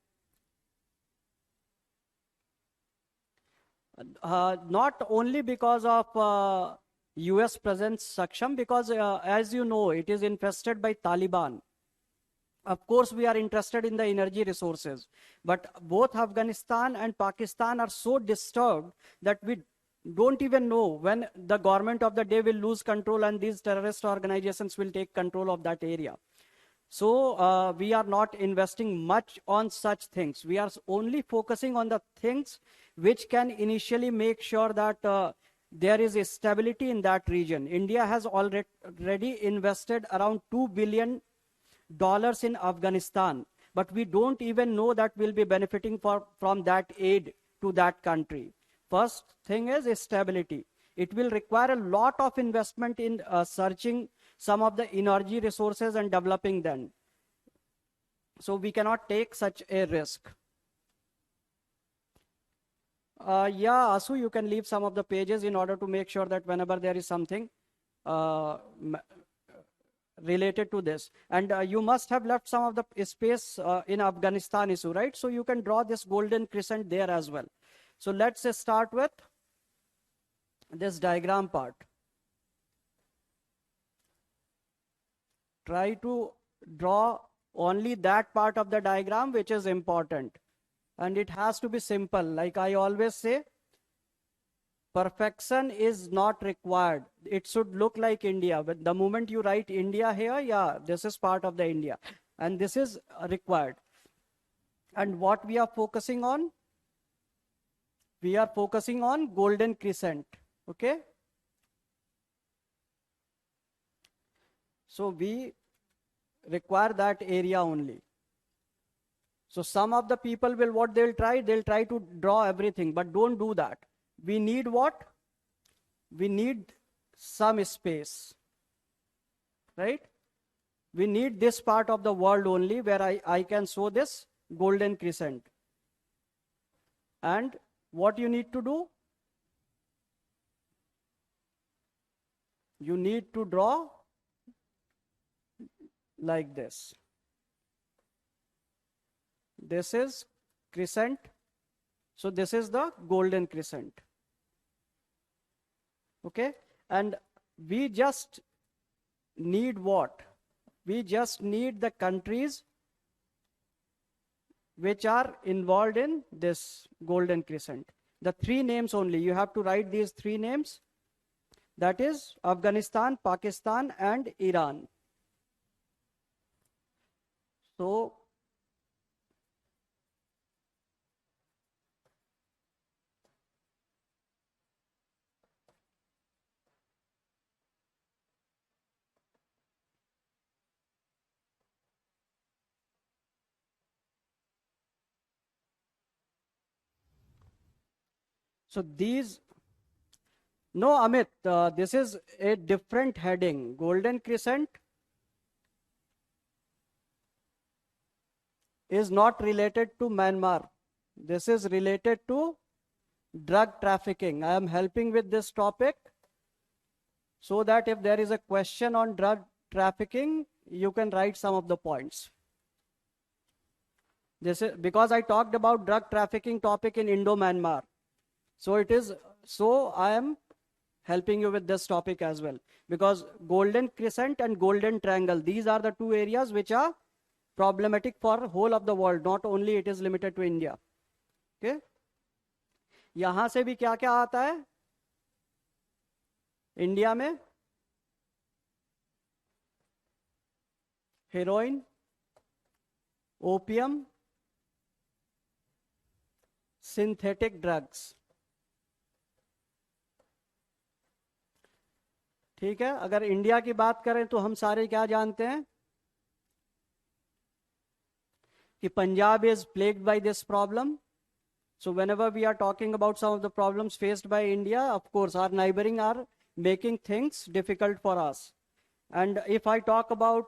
Not only because of US presence Saksham, because as you know, it is infested by Taliban. Of course, we are interested in the energy resources, but both Afghanistan and Pakistan are so disturbed that we don't even know when the government of the day will lose control and these terrorist organizations will take control of that area. So we are not investing much on such things. We are only focusing on the things which can initially make sure that there is a stability in that region. India has already invested around $2 billion in Afghanistan, but we don't even know that we'll be benefiting from that aid to that country. First thing is stability. it will require a lot of investment in searching some of the energy resources and developing them. So we cannot take such a risk. Yeah, Asu, you can leave some of the pages in order to make sure that whenever there is something related to this. And you must have left some of the space in Afghanistan issue, right? So you can draw this golden crescent there as well. So let's start with this diagram part. Try to draw only that part of the diagram which is important. And it has to be simple. Like I always say, perfection is not required. It should look like India. But the moment you write India here, yeah, this is part of the India. And this is required. And what we are focusing on? We are focusing on golden crescent. Okay? So we require that area only. So some of the people will, what they'll try to draw everything, but don't do that. We need what? We need some space, right? We need this part of the world only where I can show this golden crescent. And what you need to do? You need to draw like this. This is crescent. So this is the golden crescent. Okay? And we just need what? We just need the countries which are involved in this golden crescent. The 3 names only. You have to write these 3 names. That is Afghanistan, Pakistan, and Iran. So these, no, Amit, this is a different heading. Golden crescent is not related to Myanmar. This is related to drug trafficking. I am helping with this topic so that if there is a question on drug trafficking, you can write some of the points. This is because I talked about drug trafficking topic in Indo-Myanmar. So it is, so I am helping you with this topic as well. Because golden crescent and golden triangle, these are the 2 areas which are problematic for whole of the world. Not only it is limited to India. Okay? यहाँ से भी क्या क्या आता है India में? Heroin, opium, synthetic drugs. ठीक है? अगर इंडिया की बात करें तो हम सारे क्या जानते हैं कि Punjab is plagued by this problem. So whenever we are talking about some of the problems faced by India, of course, our neighboring are making things difficult for us. And if I talk about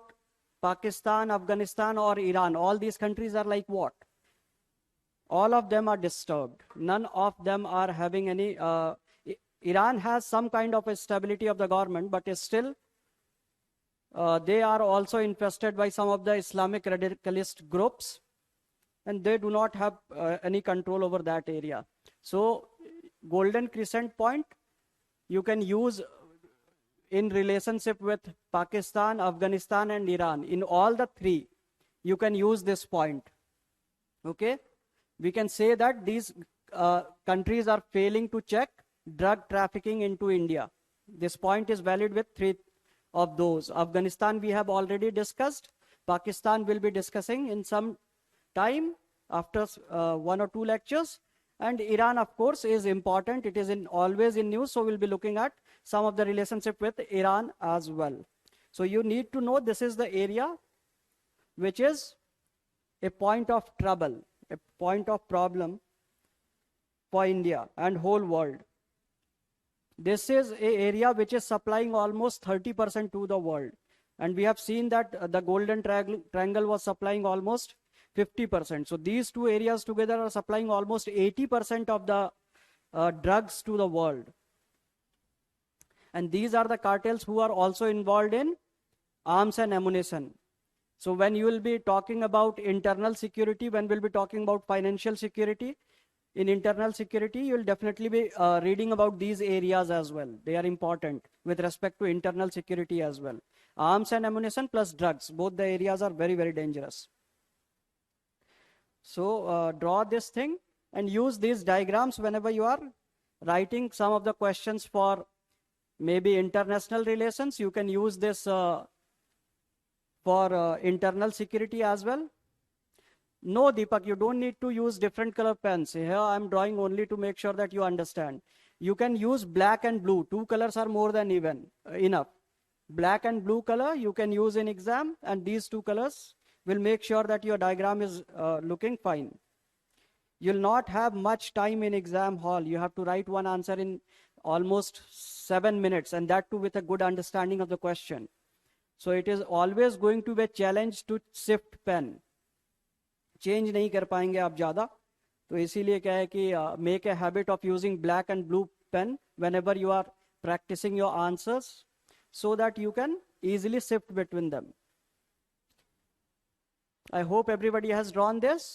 Pakistan, Afghanistan, or Iran, all these countries are like what? All of them are disturbed. None of them are having any... Iran has some kind of a stability of the government, but still they are also infested by some of the Islamic radicalist groups. And they do not have any control over that area. So golden crescent point you can use in relationship with Pakistan, Afghanistan, and Iran. In all the 3, you can use this point. Okay? We can say that these countries are failing to check drug trafficking into India. This point is valid with 3 of those. Afghanistan we have already discussed. Pakistan will be discussing in some time after 1 or 2 lectures. And Iran, of course, is important. It is always in news. So we'll be looking at some of the relationship with Iran as well. So you need to know this is the area which is a point of trouble, a point of problem for India and whole world. This is a area which is supplying almost 30% to the world. And we have seen that the golden triangle was supplying almost 50%. So these two areas together are supplying almost 80% of the drugs to the world. And these are the cartels who are also involved in arms and ammunition. So when you will be talking about internal security, when we'll be talking about financial security, in internal security, you will definitely be reading about these areas as well. They are important with respect to internal security as well. Arms and ammunition plus drugs, both the areas are very, very dangerous. So draw this thing and use these diagrams whenever you are writing some of the questions for maybe international relations. You can use this for internal security as well. No, Deepak, you don't need to use different color pens. Here I'm drawing only to make sure that you understand. You can use black and blue. Two colors are more than enough. Black and blue color you can use in exam, and these two colors will make sure that your diagram is looking fine. You'll not have much time in exam hall. You have to write one answer in almost 7 minutes, and that too with a good understanding of the question. So it is always going to be a challenge to shift pen. Change नहीं कर पाएंगे आप ज़्यादा, तो इसीलिए क्या है कि make a habit of using black and blue pen whenever you are practicing your answers so that you can easily shift between them. I hope everybody has drawn this.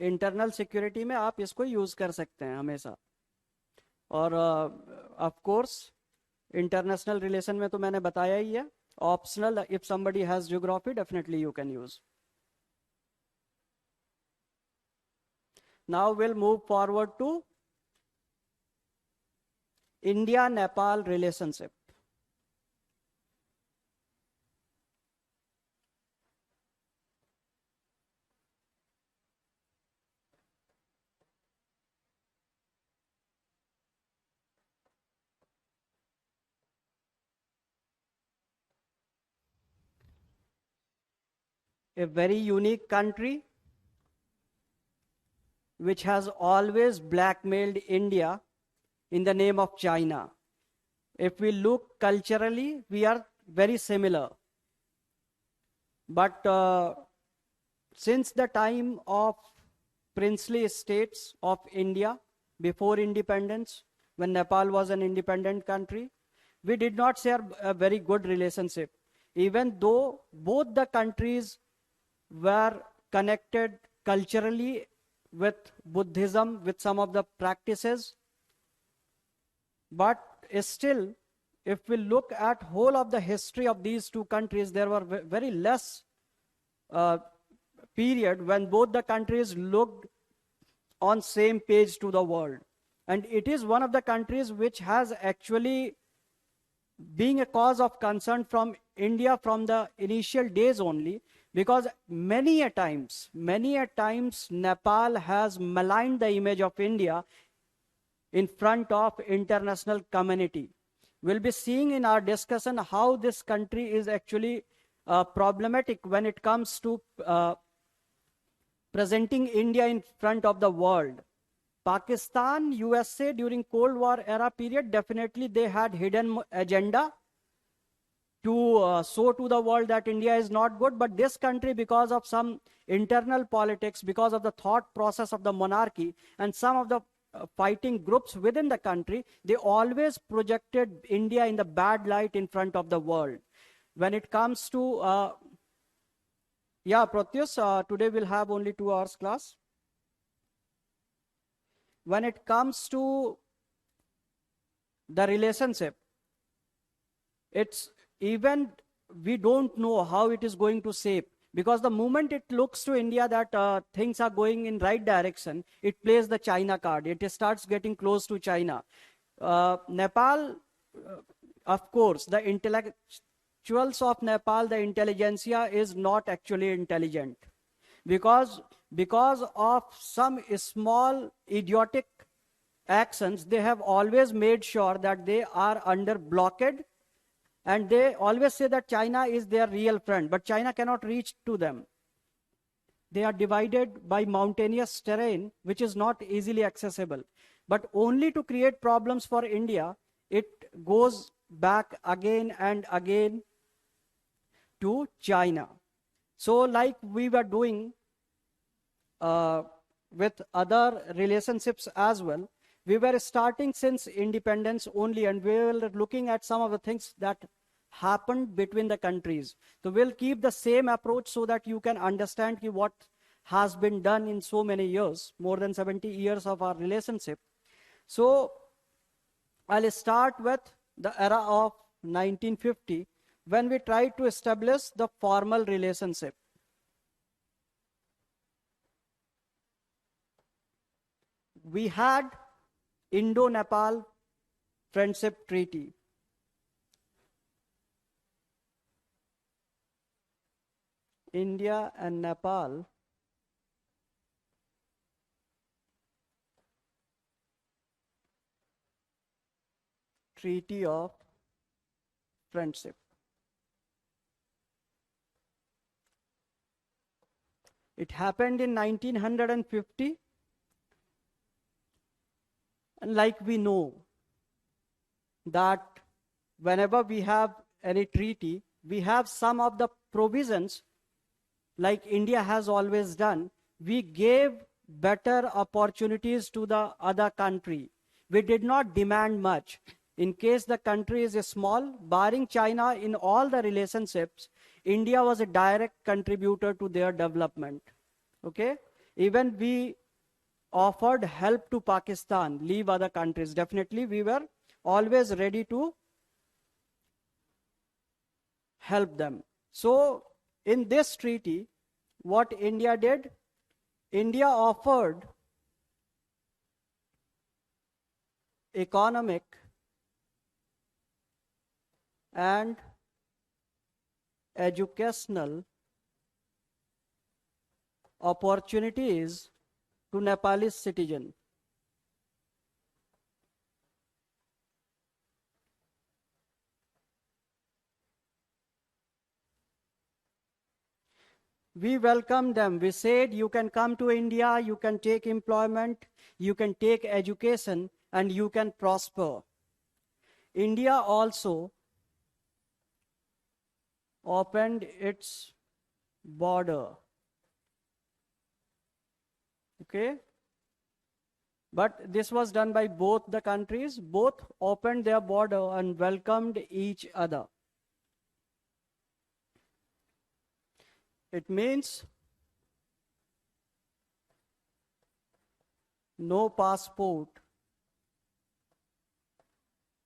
Internal security में आप इसको use कर सकते हैं हमेशा, और of course international relation में तो मैंने बताया ही है. Optional, if somebody has geography, definitely you can use. Now we'll move forward to India-Nepal relationship. A very unique country which has always blackmailed India in the name of China. If we look culturally, we are very similar. But since the time of princely states of India, before independence, when Nepal was an independent country, we did not share a very good relationship. Even though both the countries were connected culturally with Buddhism, with some of the practices, but still, if we look at whole of the history of these two countries, there were very less period when both the countries looked on same page to the world. And it is one of the countries which has actually been a cause of concern from India from the initial days only, because many a times Nepal has maligned the image of India in front of international community. We'll be seeing in our discussion how this country is actually problematic when it comes to presenting India in front of the world. Pakistan, USA during Cold War era period, definitely they had hidden agenda to show to the world that India is not good. But this country, because of some internal politics, because of the thought process of the monarchy and some of the fighting groups within the country, they always projected India in the bad light in front of the world. When it comes to, yeah, Pratyus, today we'll have only 2 hours class. When it comes to the relationship, it's even we don't know how it is going to shape, because the moment it looks to India that things are going in right direction, it plays the China card. It starts getting close to China. Nepal, of course, the intellectuals of Nepal, the intelligentsia is not actually intelligent, because of some small idiotic actions, they have always made sure that they are under blockade. And they always say that China is their real friend, but China cannot reach to them. they are divided by mountainous terrain, which is not easily accessible. But only to create problems for India, it goes back again and again to China. So like we were doing with other relationships as well, we were starting since independence only, and we were looking at some of the things that happened between the countries. So we'll keep the same approach so that you can understand what has been done in so many years, more than 70 years of our relationship. So I'll start with the era of 1950, when we tried to establish the formal relationship. We had Indo-Nepal Friendship Treaty. India and Nepal Treaty of Friendship. It happened in 1950. And like we know that whenever we have any treaty, we have some of the provisions, like India has always done. We gave better opportunities to the other country. We did not demand much. In case the country is small, barring China, in all the relationships, India was a direct contributor to their development. Okay? Even we offered help to Pakistan, leave other countries. Definitely, we were always ready to help them. So, in this treaty, what India did? India offered economic and educational opportunities to Nepalese citizens. We welcomed them. We said, you can come to India, you can take employment, you can take education, and you can prosper. India also opened its border. Okay? But this was done by both the countries. Both opened their border and welcomed each other. It means no passport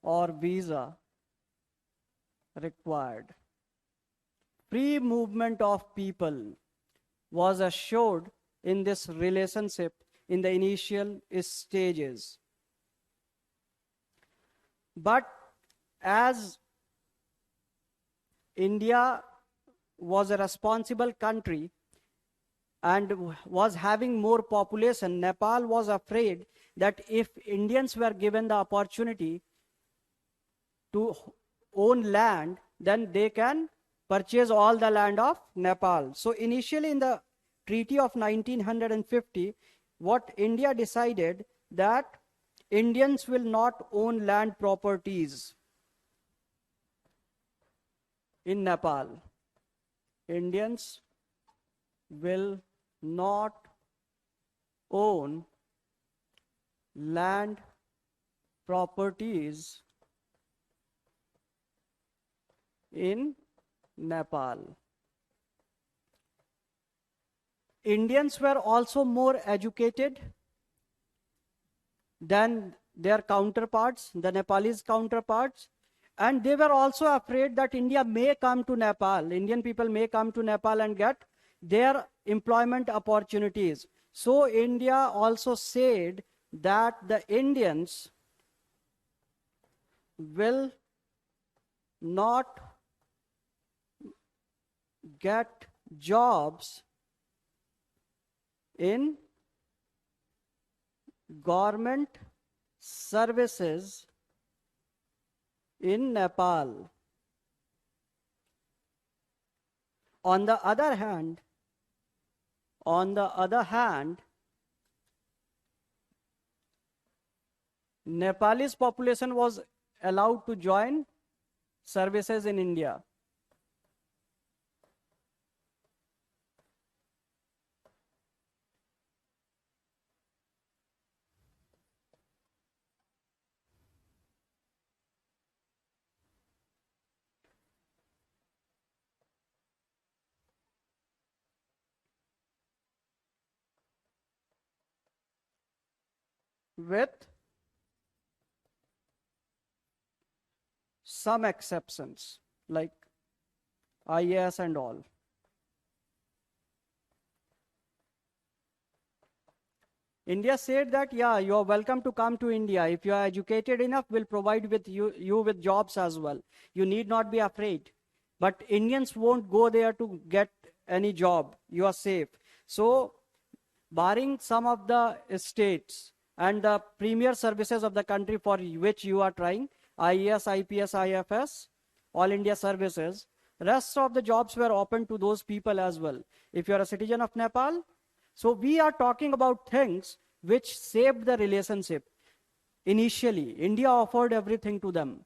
or visa required. Free movement of people was assured in this relationship in the initial stages. But as India was a responsible country and was having more population, Nepal was afraid that if Indians were given the opportunity to own land, then they can purchase all the land of Nepal. So initially in the Treaty of 1950, what India decided that Indians will not own land properties in Nepal. Indians will not own land properties in Nepal. Indians were also more educated than their counterparts, the Nepalese counterparts, and they were also afraid that India may come to Nepal, Indian people may come to Nepal and get their employment opportunities. So India also said that the Indians will not get jobs in government services in Nepal. On the other hand, On the other hand, Nepalese population was allowed to join services in India. With some exceptions like IAS and all. India said that, yeah, you are welcome to come to India. If you are educated enough, we'll provide with you with jobs as well. You need not be afraid. But Indians won't go there to get any job. You are safe. So, barring some of the states and the premier services of the country for which you are trying, IAS, IPS, IFS, All India services, rest of the jobs were open to those people as well. If you are a citizen of Nepal, so we are talking about things which saved the relationship. Initially, India offered everything to them.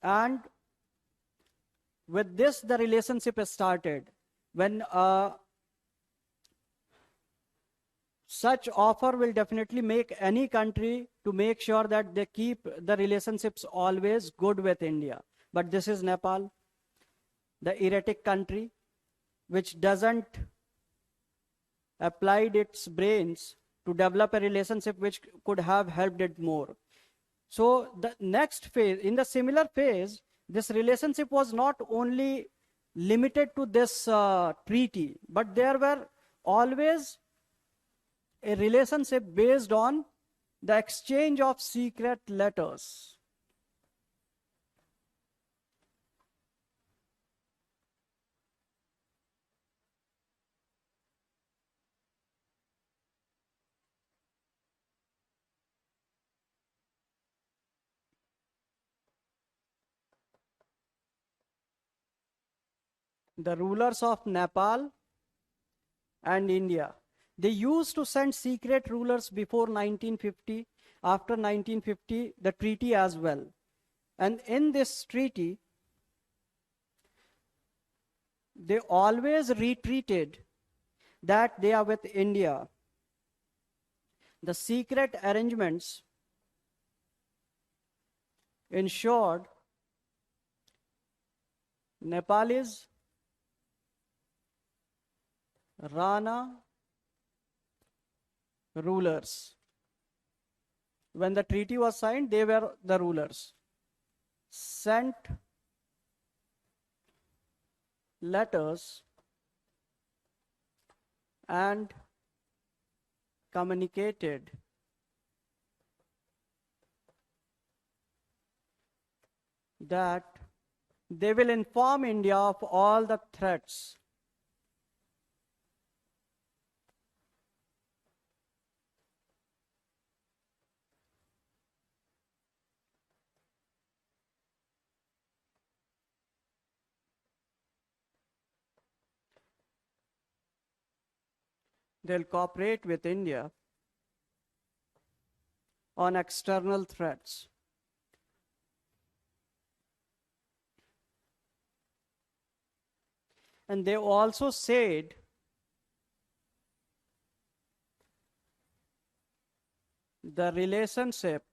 And with this, the relationship started. When such offer will definitely make any country to make sure that they keep the relationships always good with India. But this is Nepal, the erratic country, which doesn't applied its brains to develop a relationship which could have helped it more. So the next phase, in the similar phase, this relationship was not only limited to this treaty, but there were always a relationship based on the exchange of secret letters. The rulers of Nepal and India, they used to send secret rulers before 1950, after 1950, the treaty as well. And in this treaty, they always retreated that they are with India. The secret arrangements ensured Nepalese Rana rulers. When the treaty was signed, they were the rulers. Sent letters and communicated that they will inform India of all the threats. They'll cooperate with India on external threats. And they also said the relationship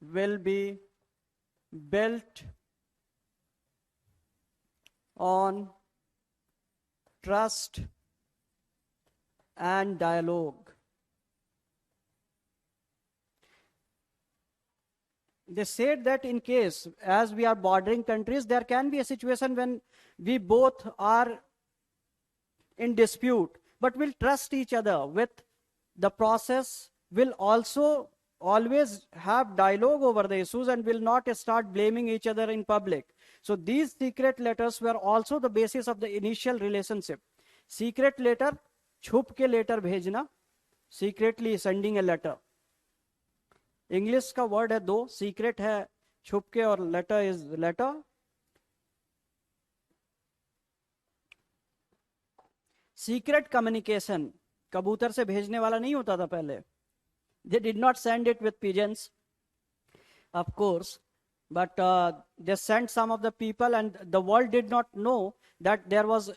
will be built on trust and dialogue. They said that in case, as we are bordering countries, there can be a situation when we both are in dispute, but we'll trust each other with the process, will also always have dialogue over the issues and will not start blaming each other in public. So these secret letters were also the basis of the initial relationship. Secret letter, छुप के letter भेजना, secretly sending a letter. English का word है दो, secret है छुपके, और letter is letter. Secret communication कबूतर से भेजने वाला नहीं होता था पहले. They did not send it with pigeons, of course, but they sent some of the people, and the world did not know that there was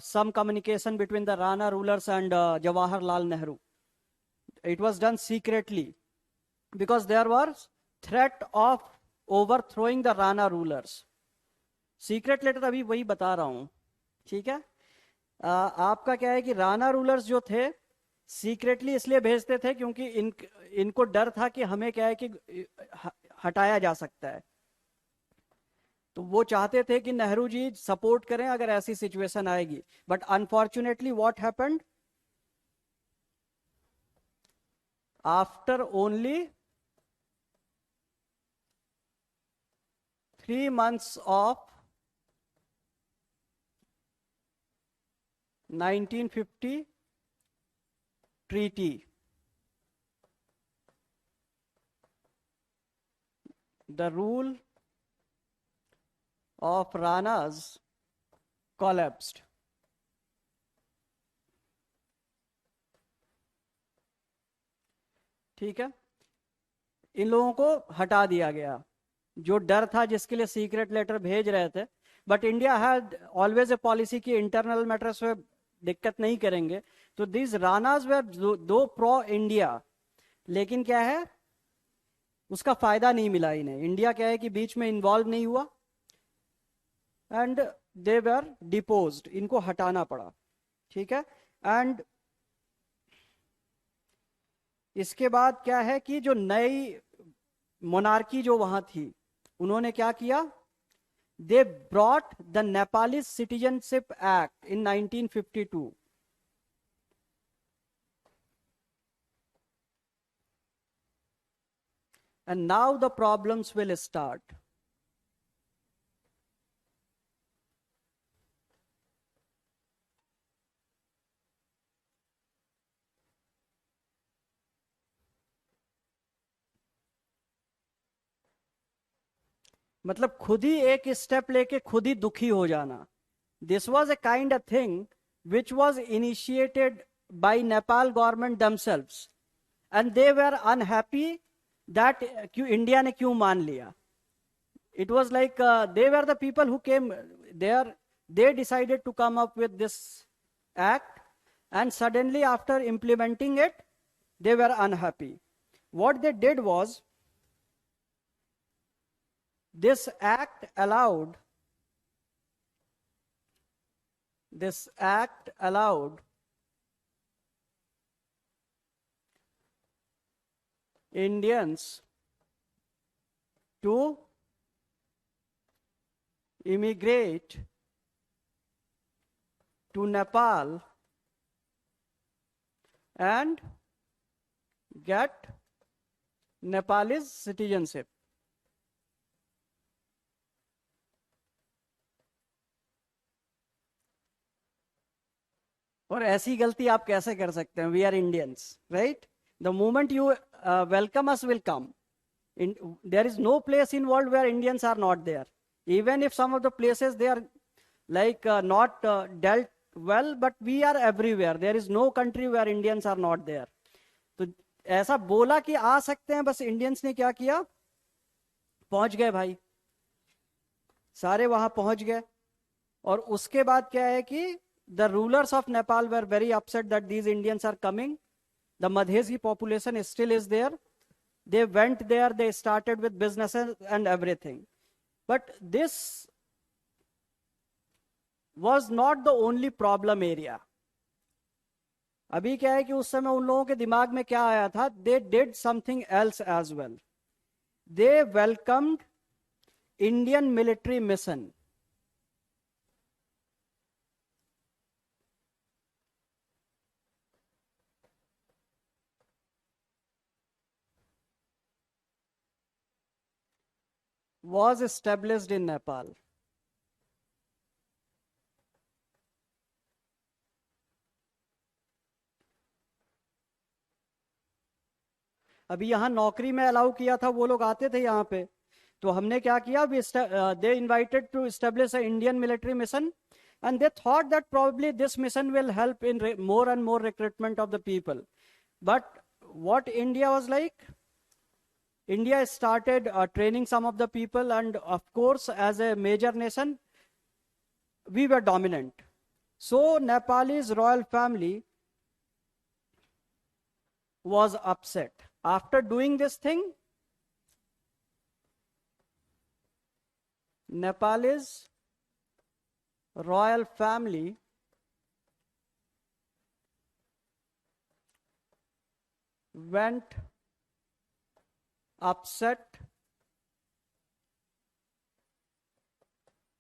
some communication between the Rana rulers and Jawaharlal Nehru. It was done secretly because there was threat of overthrowing the Rana rulers. Secret letter अभी वही बता रहा हूं, ठीक है. आपका क्या है कि राणा रूलर्स जो थे सीक्रेटली इसलिए भेजते थे क्योंकि इनको डर था कि हमें क्या है कि हटाया जा सकता है. तो वो चाहते थे कि नेहरू जी सपोर्ट करें अगर ऐसी सिचुएशन आएगी. But unfortunately what happened, after only 3 months of 1950 treaty, the rule of Ranas collapsed. ठीक है, इन लोगों को हटा दिया गया. जो डर था जिसके लिए सीक्रेट लेटर भेज रहे थे, but India had always a policy की इंटरनल मैटर्स में दिक्कत नहीं करेंगे. तो दिस रानाज वेर दो प्रो इंडिया, लेकिन क्या है उसका फायदा नहीं मिला इन्हें. इंडिया क्या है कि बीच में इन्वॉल्व नहीं हुआ एंड दे वर डिपोज्ड, इनको हटाना पड़ा. ठीक है, एंड इसके बाद क्या है कि जो नई मोनार्की जो वहां थी उन्होंने क्या किया, they brought the Nepali citizenship act in 1952. And now the problems will start. मतलब खुद ही एक स्टेप लेके खुद ही दुखी हो जाना. This was a kind of thing which was initiated by Nepal government themselves, and they were unhappy that क्यों इंडिया ने क्यों मान लिया. It was like they were the people who came there. They decided to come up with this act, and suddenly after implementing it, they were unhappy. What they did was, this act allowed Indians to immigrate to Nepal and get Nepalese citizenship. और ऐसी गलती आप कैसे कर सकते हैं? We are Indians, right? The moment you welcome us will come. There is no place in world where Indians are not there. Even if some of the places they are like not dealt well, but we are everywhere. There is no country where Indians are not there. तो ऐसा बोला कि आ सकते हैं, बस Indians ने क्या किया, पहुंच गए भाई, सारे वहां पहुंच गए. और उसके बाद क्या है कि the rulers of Nepal were very upset that these Indians are coming. The Madhesi population still is there. They went there, they started with businesses and everything. But this was not the only problem area. अभी क्या है कि उस समय उन लोगों के दिमाग में क्या आया था, they did something else as well. They welcomed Indian military mission. Was established in Nepal. अभी यहाँ नौकरी में अलाउ किया था, वो लोग आते थे यहाँ पे, तो हमने क्या किया, they invited to establish an Indian military mission, and they thought that probably this mission will help in more and more recruitment of the people. But what India was like, India started training some of the people, and of course, as a major nation, we were dominant. So Nepalese royal family was upset. After doing this thing, Nepalese royal family went upset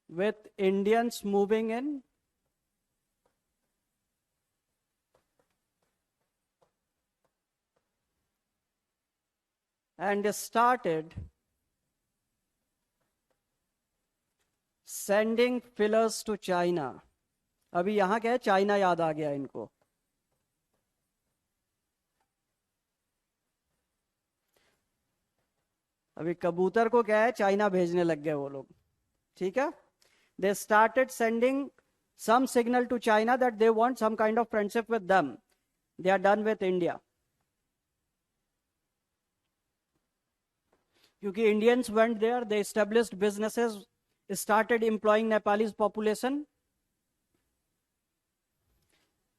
with Indians moving in, and started sending fillers to China. अभी यहां क्या है, China याद आ गया इनको. अभी कबूतर को क्या है, चाइना भेजने लग गए वो लोग. ठीक है. They started sending some signal to China that they want some kind of friendship with them. They are done with India. क्योंकि Indians went there, they established businesses, started employing Nepalese population,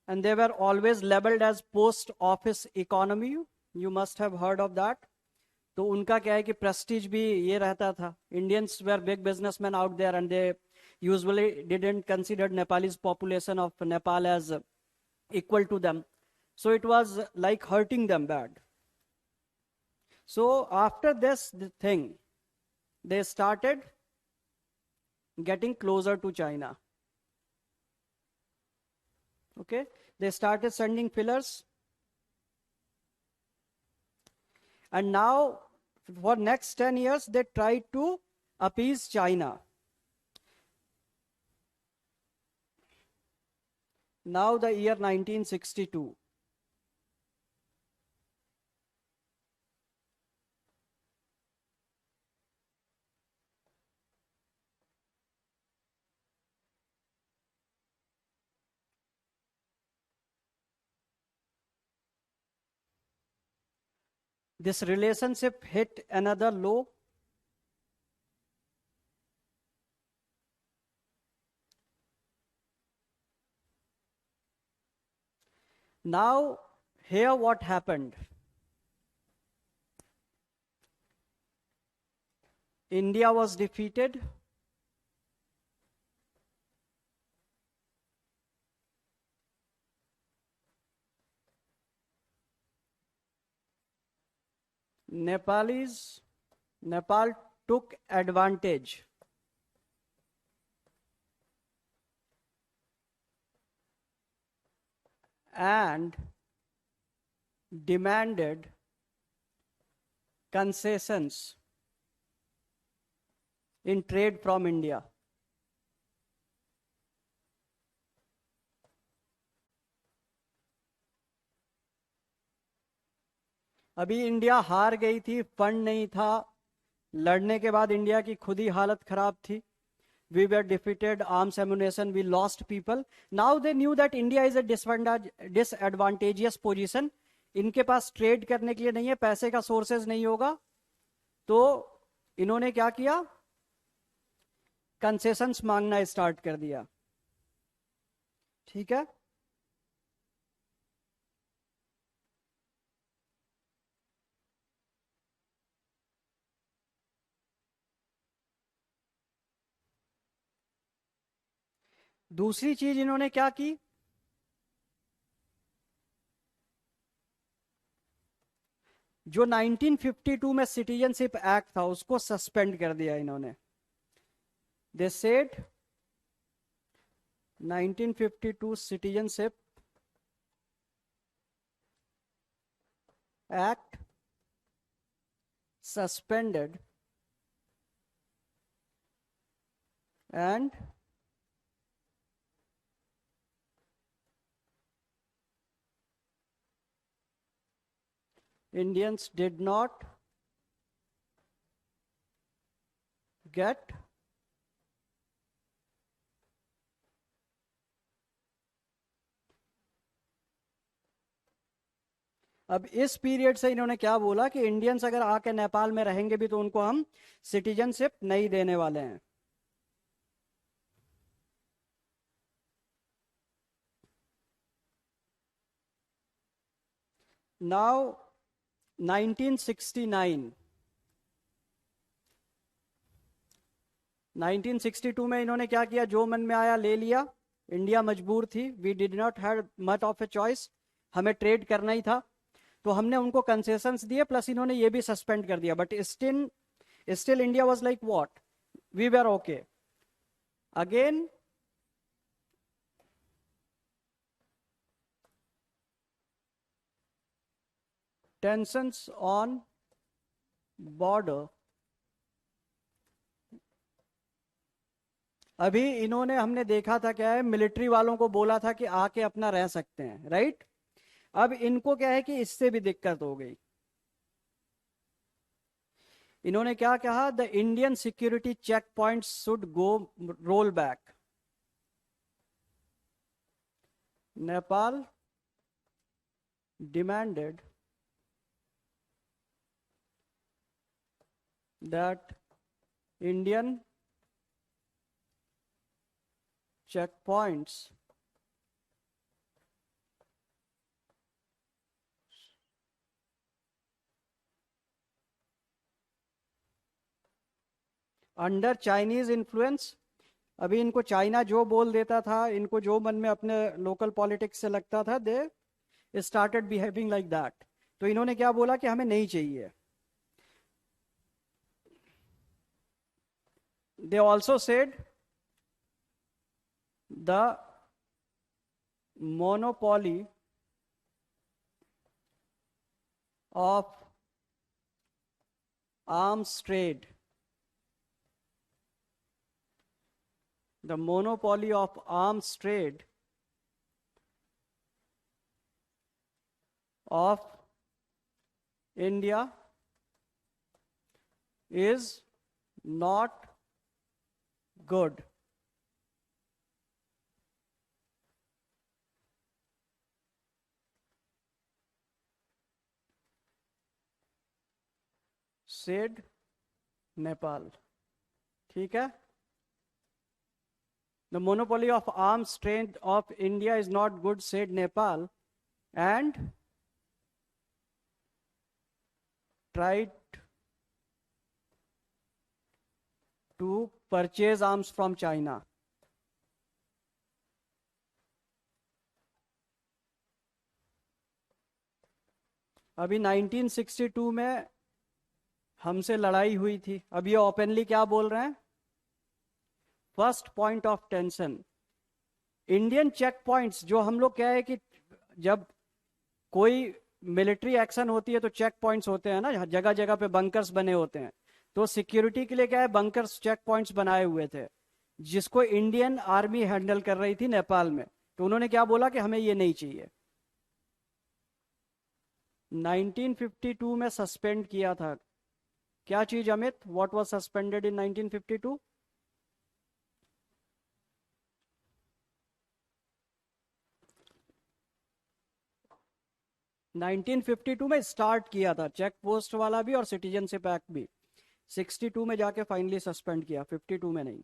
and they were always labeled as post office economy. You must have heard of that. तो उनका क्या है कि Prestige भी ये रहता था. Indians were big businessmen out there, and they usually didn't consider Nepalese population of Nepal as equal to them. So it was like hurting them bad. So after this thing, they started getting closer to China. Okay, they started sending fillers, and now for next 10 years they tried to appease China. Now the year 1962. This relationship hit another low. Now, here what happened. India was defeated. Nepal took advantage and demanded concessions in trade from India. अभी India हार गई थी, fund नहीं था, लड़ने के बाद India की खुद ही हालत खराब थी. We were defeated, arms ammunition, we lost people. Now they knew that India is a disadvantageous position. इनके पास ट्रेड करने के लिए नहीं है, पैसे का सोर्सेज नहीं होगा, तो इन्होंने क्या किया, कंसेशंस मांगना स्टार्ट कर दिया. ठीक है. दूसरी चीज इन्होंने क्या की, जो 1952 में सिटीजनशिप एक्ट था उसको सस्पेंड कर दिया इन्होंने. They said 1952 citizenship act suspended and Indians did not get अब इस पीरियड से इन्होंने क्या बोला कि इंडियंस अगर आके नेपाल में रहेंगे भी तो उनको हम सिटीजनशिप नहीं देने वाले हैं। नाउ 1969 1962 में इन्होंने क्या किया, जो मन में आया ले लिया। इंडिया मजबूर थी, we did not have much of a choice, हमें ट्रेड करना ही था, तो हमने उनको कंसेशंस दिए, प्लस इन्होंने ये भी सस्पेंड कर दिया। But still India was like what, we were okay. Again tensions on border, अभी इन्होंने, हमने देखा था क्या है, मिलिट्री वालों को बोला था कि आके अपना रह सकते हैं, राइट। अब इनको क्या है कि इससे भी दिक्कत हो गई। इन्होंने क्या कहा, the Indian security check point should go roll back. Nepal demanded that Indian checkpoints under Chinese influence, अभी इनको चाइना जो बोल देता था, इनको जो मन में अपने लोकल पॉलिटिक्स से लगता था, they started behaving like that. तो इन्होंने क्या बोला कि हमें नहीं चाहिए। They also said the monopoly of arms trade, the monopoly of arms trade of India is not good. Said Nepal. ठीक है, the monopoly of arms trade of India is not good, said Nepal, and tried to purchase arms from China. अभी 1962 में हमसे लड़ाई हुई थी, अब ये ओपनली क्या बोल रहे हैं, first point of tension Indian check points, जो हम लोग क्या है कि जब कोई मिलिट्री एक्शन होती है तो चेक पॉइंट्स होते हैं ना, जगह जगह पे बंकर्स बने होते हैं, तो सिक्योरिटी के लिए क्या है, बंकर्स चेक पॉइंट्स बनाए हुए थे, जिसको इंडियन आर्मी हैंडल कर रही थी नेपाल में। तो उन्होंने क्या बोला कि हमें ये नहीं चाहिए। 1952 में सस्पेंड किया था, क्या चीज Amit, what was suspended in 1952? 1952 में स्टार्ट किया था, चेक पोस्ट वाला भी और सिटीजनशिप एक्ट भी। 62 में जाके फाइनली सस्पेंड किया, 52 में नहीं।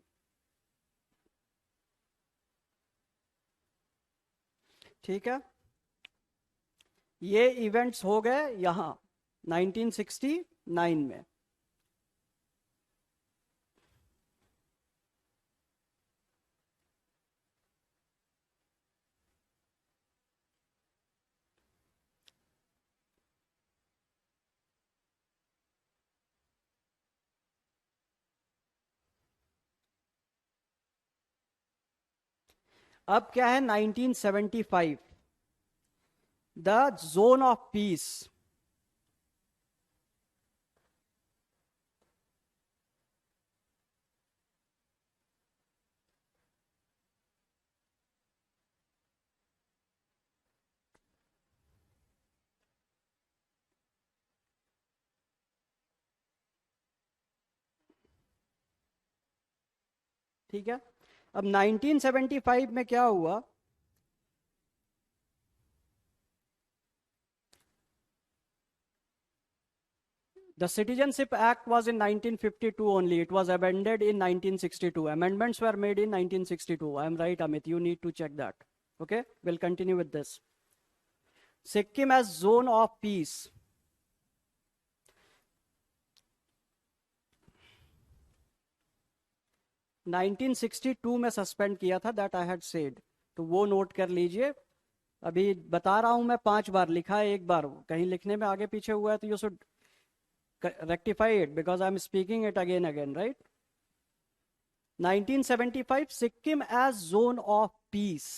ठीक है, ये इवेंट्स हो गए यहां 1969 में। अब क्या है 1975, द जोन ऑफ पीस। ठीक है। अब 1975 में क्या हुआ, the Citizenship Act was in 1952 only. It was amended in 1962. Amendments were made in 1962. I am right, Amit. You need to check that. Okay, we'll continue with this. Sikkim as zone of peace. (1962) में suspend किया था, that I had said, तो वो note कर लीजिए। अभी बता रहा हूं मैं 5 बार, लिखा है एक बार, कहीं लिखने में आगे पीछे हुआ है तो you should rectify it because I'm speaking it again, right? 1975 Sikkim as zone of peace.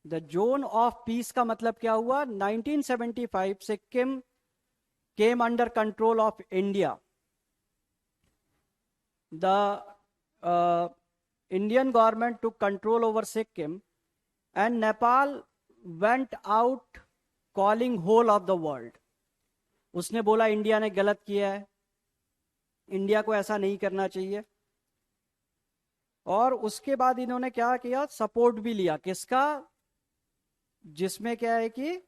The zone of peace का मतलब क्या हुआ, 1975 Sikkim came under control of India. The Indian government took control over Sikkim and Nepal went out calling whole of the world. उसने बोला India ने गलत किया है, इंडिया को ऐसा नहीं करना चाहिए। और उसके बाद इन्होंने क्या किया, सपोर्ट भी लिया, किसका, जिसमें क्या है कि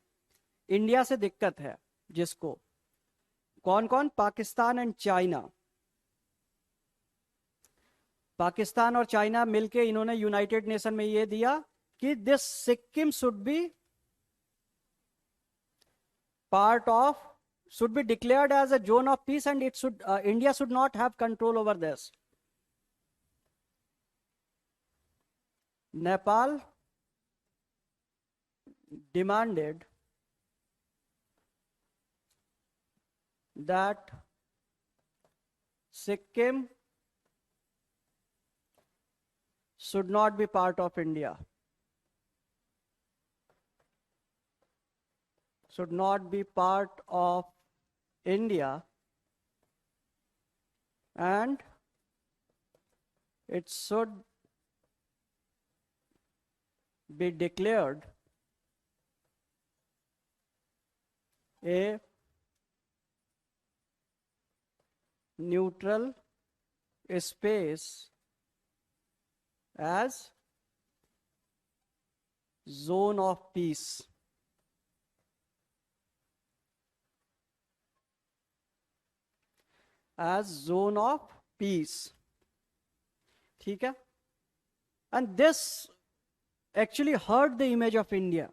इंडिया से दिक्कत है, जिसको, कौन कौन, पाकिस्तान एंड चाइना। पाकिस्तान और चाइना मिलके इन्होंने यूनाइटेड नेशन में ये दिया कि this Sikkim should be part of, should be declared as a zone of peace and it should India should not have control over this. Nepal demanded that Sikkim should not be part of India, should not be part of India, and it should be declared a neutral space as zone of peace. As zone of peace, ठीक है। And this actually hurt the image of India.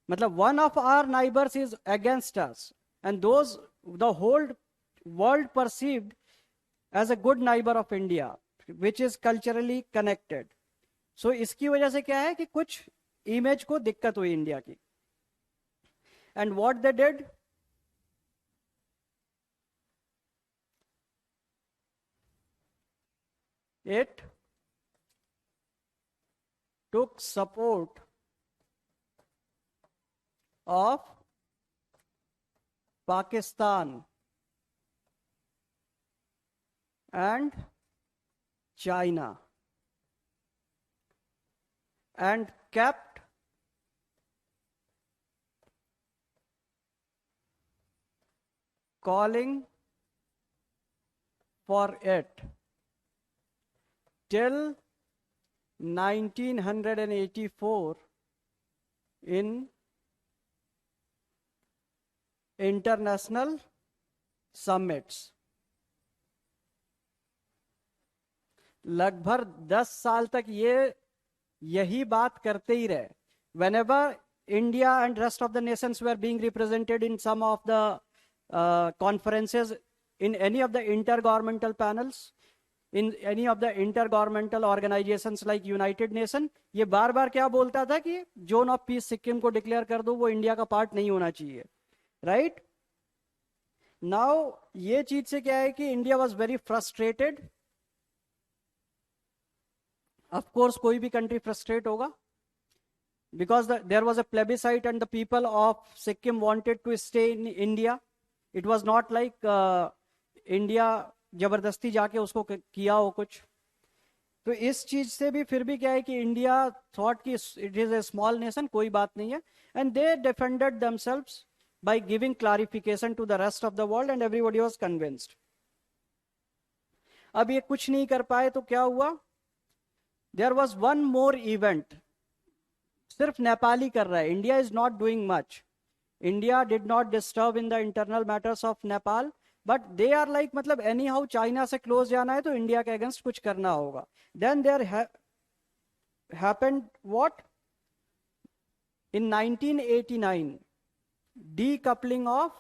मतलब one of our neighbors is against us and those the whole world perceived as a good neighbor of India which is culturally connected. So इसकी वजह से क्या है कि कुछ image को दिक्कत हुई इंडिया की। And what they did, it took support of Pakistan and China and kept calling for it till 1984 in international summits. लगभग 10 साल तक ये यही बात करते ही रहे. Whenever India and rest of the nations were being represented in some of the conferences, in any of the intergovernmental panels, in any of the intergovernmental organizations like United Nation, ये बार बार क्या बोलता था कि जोन ऑफ पीस सिक्किम को declare कर दो, वो India का पार्ट नहीं होना चाहिए. राइट नाउ ये चीज से क्या है कि India was very frustrated. Of course कोई भी कंट्री फ्रस्ट्रेट होगा, because there was a plebiscite and the people of Sikkim wanted to stay in India. It was not like India जबरदस्ती जाके उसको किया हो कुछ. तो इस चीज से भी फिर भी क्या है कि इंडिया थॉट कि it is a small nation, कोई बात नहीं है, and they defended themselves by giving clarification to the rest of the world and everybody was convinced. अब ये कुछ नहीं कर पाए तो क्या हुआ, There was one more event. सिर्फ नेपाल ही कर रहा है. India is not doing much. India did not disturb in the internal matters of Nepal, but they are like मतलब anyhow China से close जाना है तो India के against कुछ करना होगा. Then there happened what? In 1989, decoupling of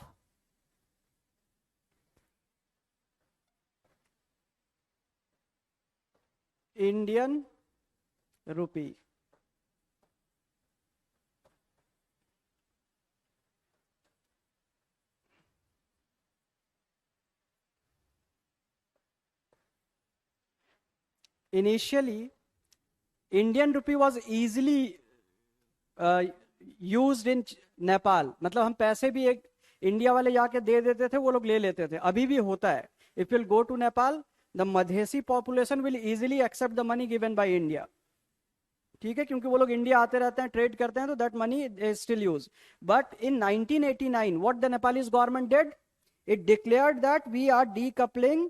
Indian rupee. Initially, Indian rupee was easily used in Nepal. मतलब हम पैसे भी एक इंडिया वाले जाके दे देते थे, वो लोग ले लेते थे. अभी भी होता है. If you'll go to Nepal, the Madhesi population will easily accept the money given by India. ठीक है, क्योंकि वो लोग इंडिया आते रहते हैं, ट्रेड करते हैं, तो that money is still use. But in 1989 what the Nepalese government did, it declared that we are decoupling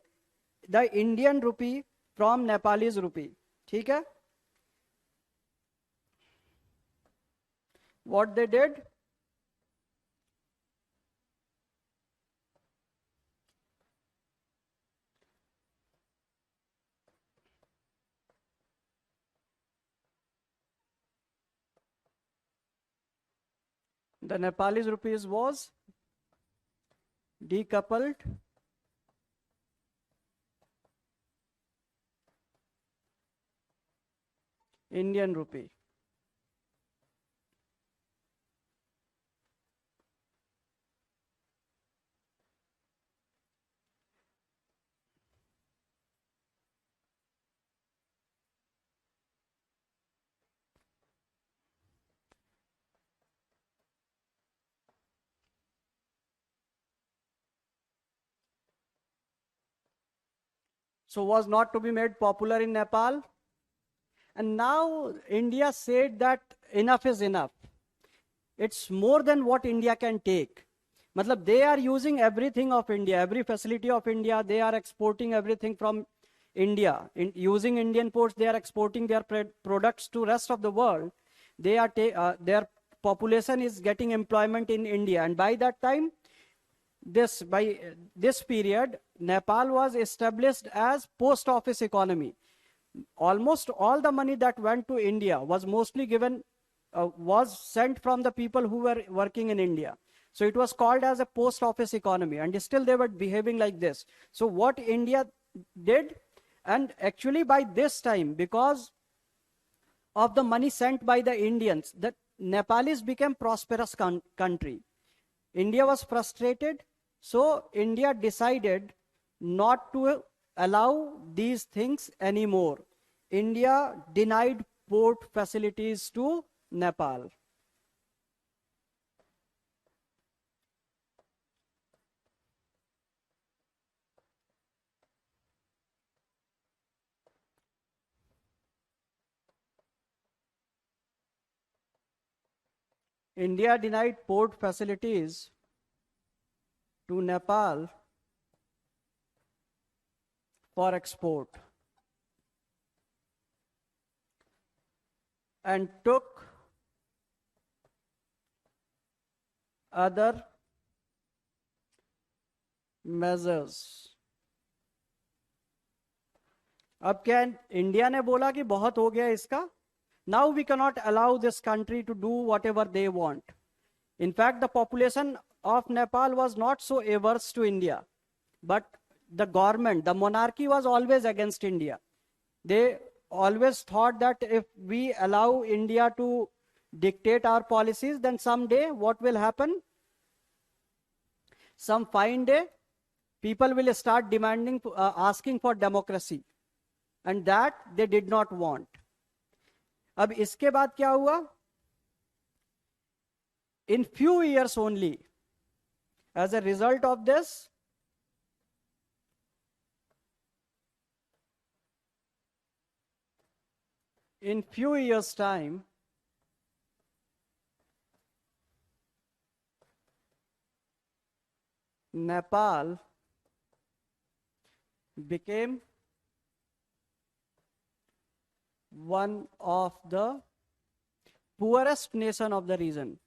the Indian rupee from Nepalese rupee. ठीक है, what they did, the Nepalese rupees was decoupled Indian rupee. So was not to be made popular in Nepal. And now India said that enough is enough. It's more than what India can take. Matlab, they are using everything of India, every facility of India. They are exporting everything from India. Using Indian ports, they are exporting their products to rest of the world. They are their population is getting employment in India. And by that time, by this period, Nepal was established as post office economy. Almost all the money that went to India was mostly given, was sent from the people who were working in India. So it was called as a post office economy, and still they were behaving like this. So what India did, and actually by this time, because of the money sent by the Indians, the Nepalis became prosperous country. India was frustrated, so India decided not to allow these things anymore. India denied port facilities to Nepal. India denied port facilities to Nepal for export and took other measures. अब क्या India ने बोला कि बहुत हो गया इसका. Now we cannot allow this country to do whatever they want. In fact, the population of Nepal was not so averse to India, but the government, the monarchy was always against India. They always thought that if we allow India to dictate our policies, then someday what will happen? Some fine day, people will start demanding, asking for democracy, and that they did not want. अब इसके बाद क्या हुआ? In few years only, as a result of this, in few years' time, Nepal became one of the poorest nation of the region.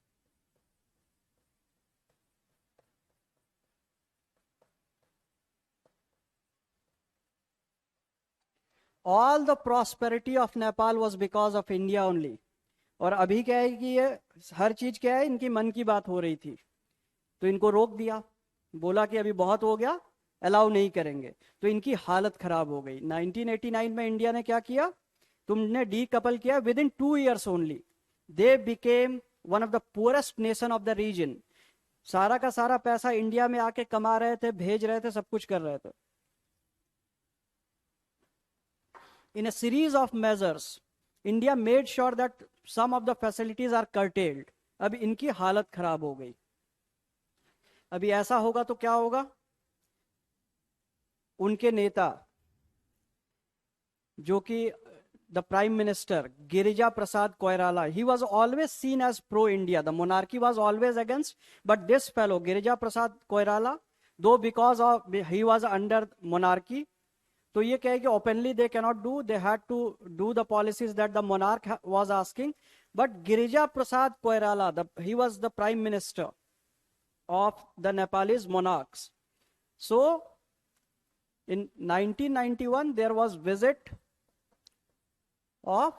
All the prosperity of Nepal was because of India only. और अभी क्या है कि ये हर चीज क्या है, इनकी मन की बात हो रही थी, तो इनको रोक दिया, बोला कि अभी बहुत हो गया, अलाउ नहीं करेंगे, तो इनकी हालत खराब हो गई। 1989 में इंडिया ने क्या किया, तुमने डी कपल किया, within 2 years only they became one of the poorest nation of the region. सारा का सारा पैसा इंडिया में आके कमा रहे थे, भेज रहे थे, सब कुछ कर रहे थे। In a series of measures, India made sure that some of the facilities are curtailed. अब इनकी हालत खराब हो गई। अभी ऐसा होगा तो क्या होगा, उनके नेता जो कि the prime minister Girija Prasad Koirala, he was always seen as pro India, the monarchy was always against, but this fellow Girija Prasad Koirala, though because of he was under monarchy, तो ये क्या है कि openly they cannot do, they had to do the policies that the monarch was asking, but Girija Prasad Koirala, he was the prime minister of the Nepalese monarchs. So in 1991 there was visit of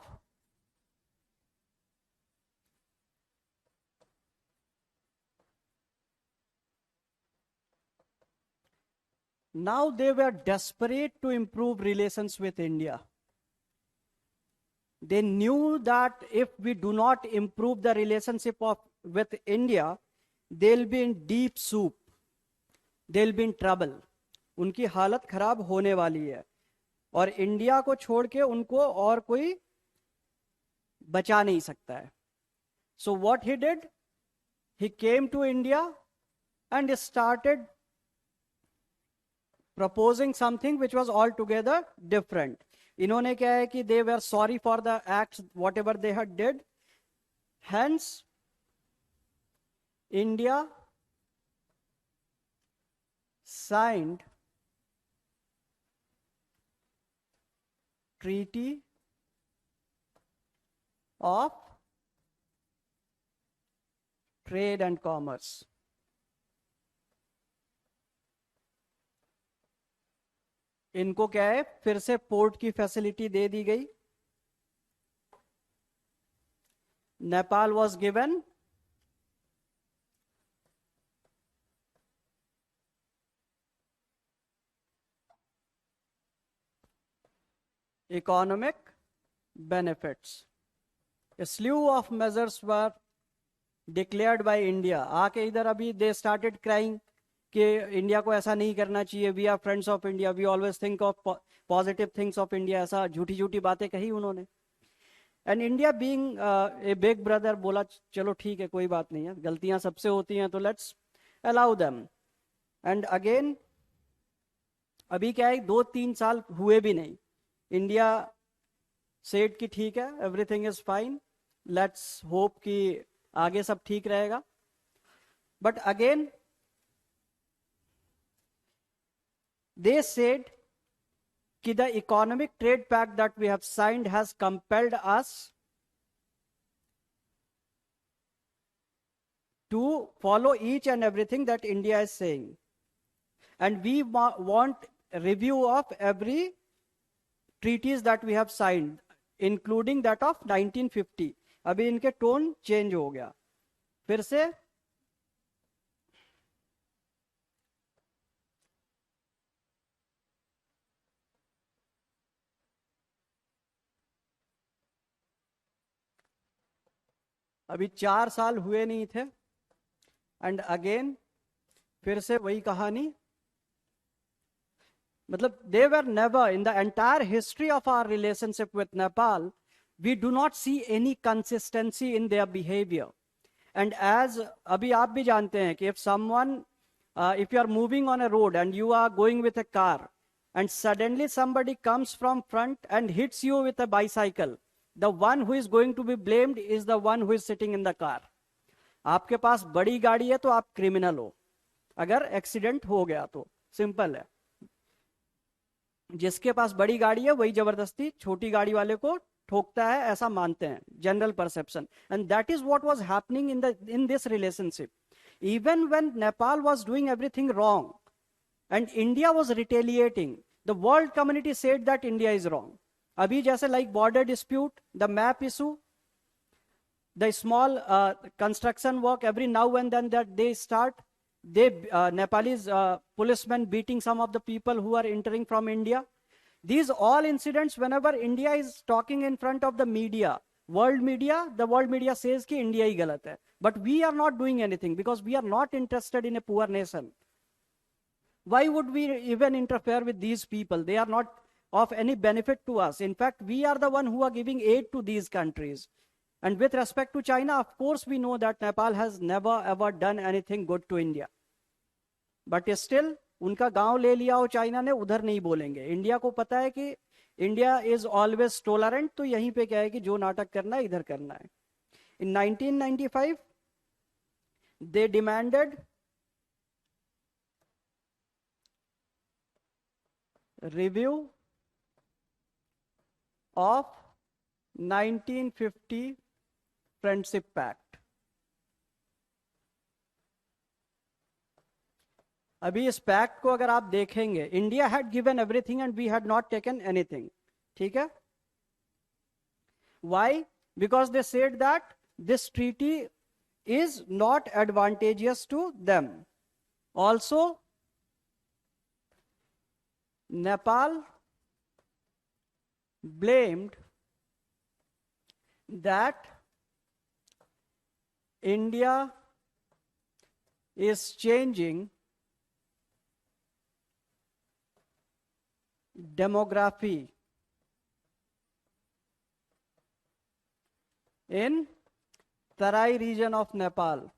now they were desperate to improve relations with India. They knew that if we do not improve the relationship with India, they'll be in deep soup, they'll be in trouble. उनकी हालत खराब होने वाली है, और India को छोड़ के उनको और कोई बचा नहीं सकता है। So what he did, he came to India and started proposing something which was altogether different. इन्होंने क्या है कि they were sorry for the acts whatever they had did, hence India signed Treaty of Trade and Commerce. इनको क्या है, फिर से port की फैसिलिटी दे दी गई। Nepal was given economic benefits. A slew of measures were declared by India. आके इधर अभी they started crying कि इंडिया को ऐसा नहीं करना चाहिए, we are friends of India, we always think of positive things of India, ऐसा झूठी झूठी बातें कही उन्होंने। And India being a big brother बोला चलो ठीक है, कोई बात नहीं है, गलतियां सबसे होती हैं, तो let's allow them. And again अभी क्या है, 2-3 साल हुए भी नहीं, इंडिया सेड कि ठीक है, everything is fine, let's hope कि आगे सब ठीक रहेगा। बट अगेन दे सेड कि the economic trade pact that we have signed has compelled us to follow each and everything that India is saying, and we want a review of every treaties that we have signed, including that of 1950. अभी इनके tone change हो गया फिर से। अभी 4 साल हुए नहीं थे, एंड अगेन फिर से वही कहानी। मतलब they were never in the entire history of our relationship with Nepal, we do not see any consistency in their behavior. And as अभी आप भी जानते हैं कि if someone if you are moving on a road and you are going with a car and suddenly somebody comes from front and hits you with a bicycle, the one who is going to be blamed is the one who is sitting in the car. आपके पास बड़ी गाड़ी है तो आप criminal हो, अगर accident हो गया तो, सिंपल है। जिसके पास बड़ी गाड़ी है वही जबरदस्ती छोटी गाड़ी वाले को ठोकता है, ऐसा मानते हैं, general perception. And that is what was happening in this relationship. Even when Nepal was doing everything wrong and India was retaliating, the world community said that India is wrong. Abhi jaise like border dispute, the map issue, the small construction work, every now and then that they start, Nepalese policemen beating some of the people who are entering from India. These all incidents, whenever India is talking in front of the media, the world media says ki India hi galat hai. But we are not doing anything because we are not interested in a poor nation. Why would we even interfere with these people? They are not of any benefit to us. In fact, we are the one who are giving aid to these countries. And with respect to China, of course, we know that Nepal has never ever done anything good to India. But still, उनका गांव ले लिया हो China ने, उधर नहीं बोलेंगे. India को पता है कि इंडिया इज ऑलवेज टॉलरेंट, तो यहीं पे क्या है कि जो नाटक करना है इधर करना है. In 1995, they demanded review of 1950 Friendship Pact. अभी इस पैक्ट को अगर आप देखेंगे, India had given everything and we had not taken anything. ठीक है. Why? Because they said that this treaty is not advantageous to them. Also, Nepal blamed that India is changing demography in Tarai region of Nepal.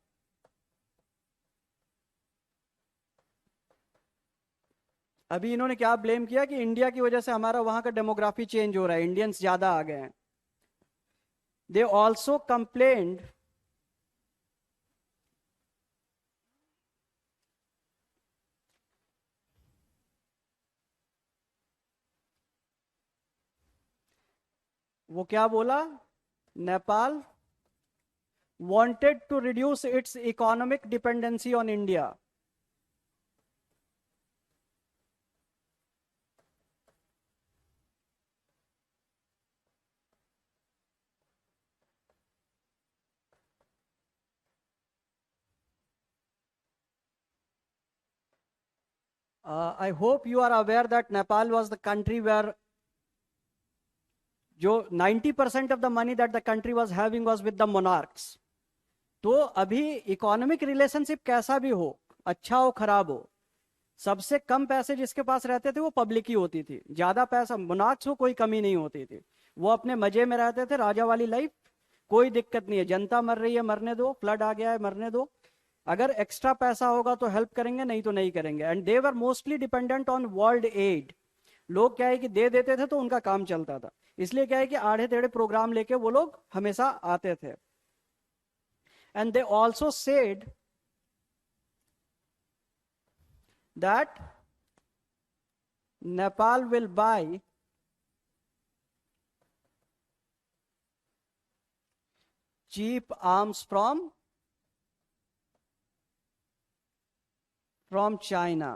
अभी इन्होंने क्या blame किया कि India की वजह से हमारा वहां का डेमोग्राफी चेंज हो रहा है, इंडियंस ज्यादा आ गए हैं. दे ऑल्सो कंप्लेन्ड वो क्या बोला, Nepal wanted to reduce its economic dependency on India. I hope you are aware that Nepal was the country where जो 90% of the money that the country was having was with the monarchs. तो अभी economic relationship कैसा भी हो, अच्छा हो खराब हो, सबसे कम पैसे जिसके पास रहते थे वो पब्लिक ही होती थी. ज्यादा पैसा मोनार्क्स को कोई कमी नहीं होती थी, वो अपने मजे में रहते थे, राजा वाली लाइफ, कोई दिक्कत नहीं है. जनता मर रही है मरने दो, फ्लड आ गया है मरने दो, अगर एक्स्ट्रा पैसा होगा तो हेल्प करेंगे, नहीं तो नहीं करेंगे. And they were mostly dependent on world aid. लोग क्या है कि दे देते थे तो उनका काम चलता था, इसलिए क्या है कि आधे टेढ़े प्रोग्राम लेके वो लोग हमेशा आते थे. And they also said that Nepal will buy cheap arms from China.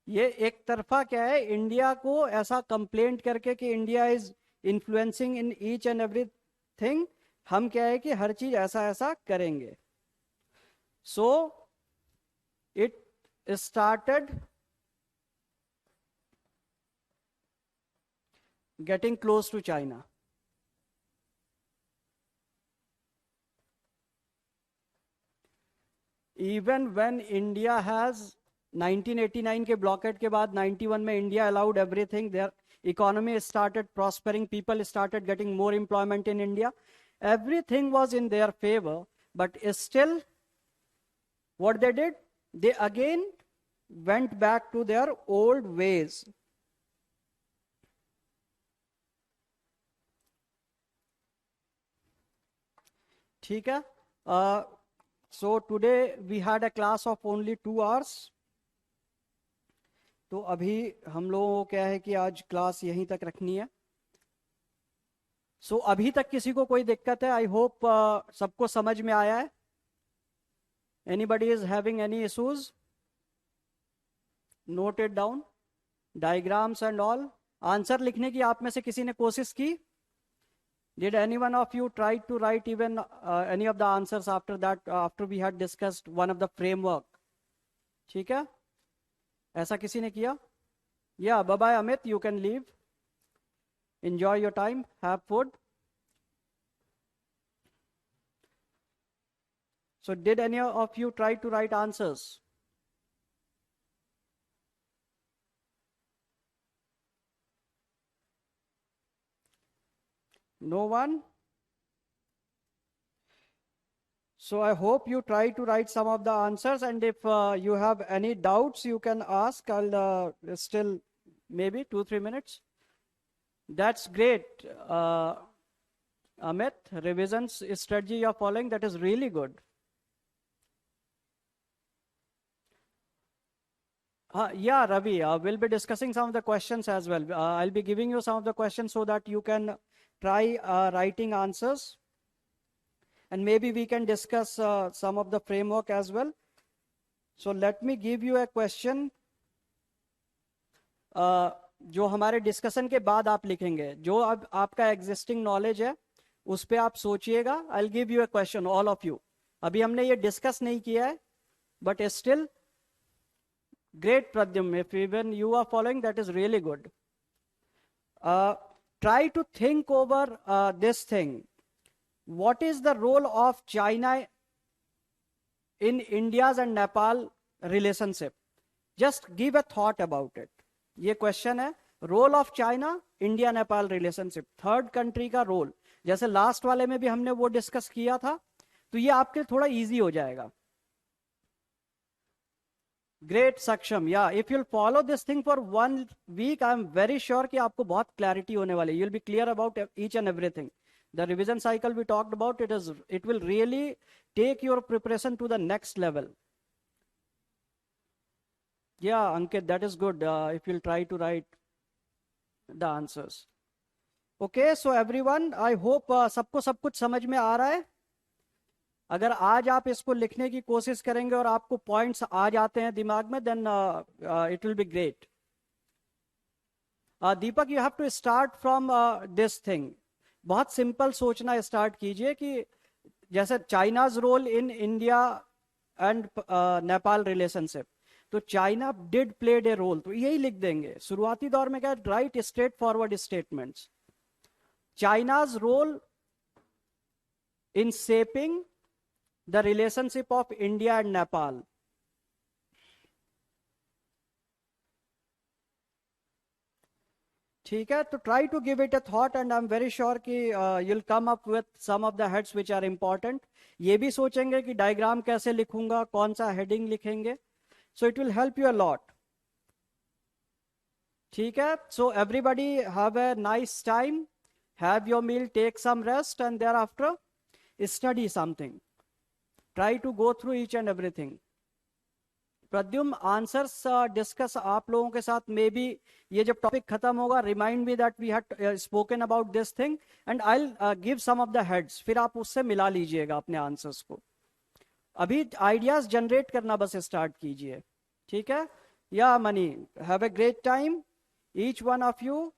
ये एक तरफा क्या है, इंडिया को ऐसा कंप्लेंट करके कि India is influencing in each and everything, हम क्या है कि हर चीज ऐसा ऐसा करेंगे. So it started getting close to China. Even when India has 1989 के ब्लॉकेट के बाद 91 में India allowed everything, their economy started prospering, people started getting more employment in India, everything was in their favor, but still what they did, they again went back to their old ways. ठीक है. So today we had a class of only 2 hours. तो अभी हम लोगों को क्या है कि आज क्लास यहीं तक रखनी है. सो अभी तक किसी को कोई दिक्कत है? आई होप सबको समझ में आया है. Anybody is having any issues? Note it down. Diagrams and all. Answer लिखने की आप में से किसी ने कोशिश की? Did any one of you try to write even any of the answers after that, after we had discussed one of the framework? ठीक है, ऐसा किसी ने किया? Yeah, bye bye Amit, you can leave. Enjoy your time, have food. So did any of you try to write answers? No one? So I hope you try to write some of the answers, and if you have any doubts, you can ask. I'll still maybe 2-3 minutes. That's great. Amit, revisions strategy you're following, that is really good. Yeah, Ravi, we'll be discussing some of the questions as well. I'll be giving you some of the questions so that you can try writing answers. And maybe we can discuss some of the framework as well. So let me give you a question. जो हमारे discussion के बाद आप लिखेंगे, जो अब आपका existing knowledge है उस पे आप सोचिएगा. I will give you a question, all of you. अभी हमने ये डिस्कस नहीं किया है, but still great Pradyum, if even you are following, that is really good. Try to think over this thing. What is the role of China in India's and Nepal relationship? Just give a thought about it. ये question है, role of China India Nepal relationship, third country का role. जैसे last वाले में भी हमने वो discuss किया था, तो ये आपके लिए थोड़ा इजी हो जाएगा. ग्रेट सक्षम. या if you'll follow this thing for 1 week, I am very sure कि आपको बहुत क्लैरिटी होने वाली. You will be clear about each and everything. The revision cycle we talked about, it will really take your preparation to the next level. Yeah, Ankit, that is good. If you'll try to write the answers. Okay, so everyone, I hope सबको सब कुछ समझ में आ रहा है. अगर आज आप इसको लिखने की कोशिश करेंगे और आपको पॉइंट्स आ जाते हैं दिमाग में, then it will be great. Deepak, you have to start from this thing. बहुत सिंपल सोचना स्टार्ट कीजिए कि जैसे China's role in India and Nepal relationship, तो China did played a role, तो यही लिख देंगे. शुरुआती दौर में क्या, right straightforward statements. China's role in shaping the relationship of India and Nepal. ठीक है, तो try to give it a thought and I am very sure कि you'll come up with some of the heads which are important. ये भी सोचेंगे कि diagram कैसे लिखूंगा, कौन सा हेडिंग लिखेंगे. So it will help you a lot. ठीक है, so everybody have a nice time, have your meal, take some rest and thereafter study something. Try to go through each and everything. Pradyum, answers discuss आप लोगों के साथ. May be ये जब topic खत्म होगा, remind me that we had spoken about this thing and I will give some of the heads. फिर आप उससे मिला लीजिएगा अपने आंसर्स को. अभी आइडियाज जनरेट करना बस स्टार्ट कीजिए. ठीक है. या money, have a great time, each one of you.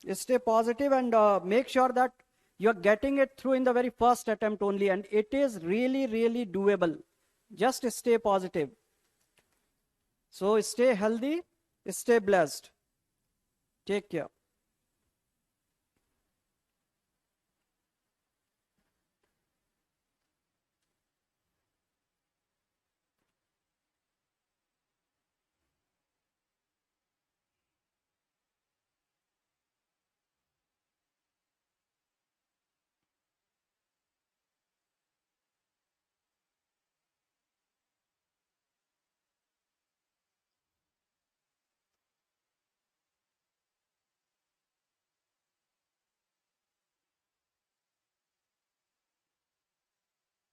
Stay positive and make sure that you are getting it through in the very first attempt only, and it is really, really doable. Just stay positive. So stay healthy, stay blessed. Take care.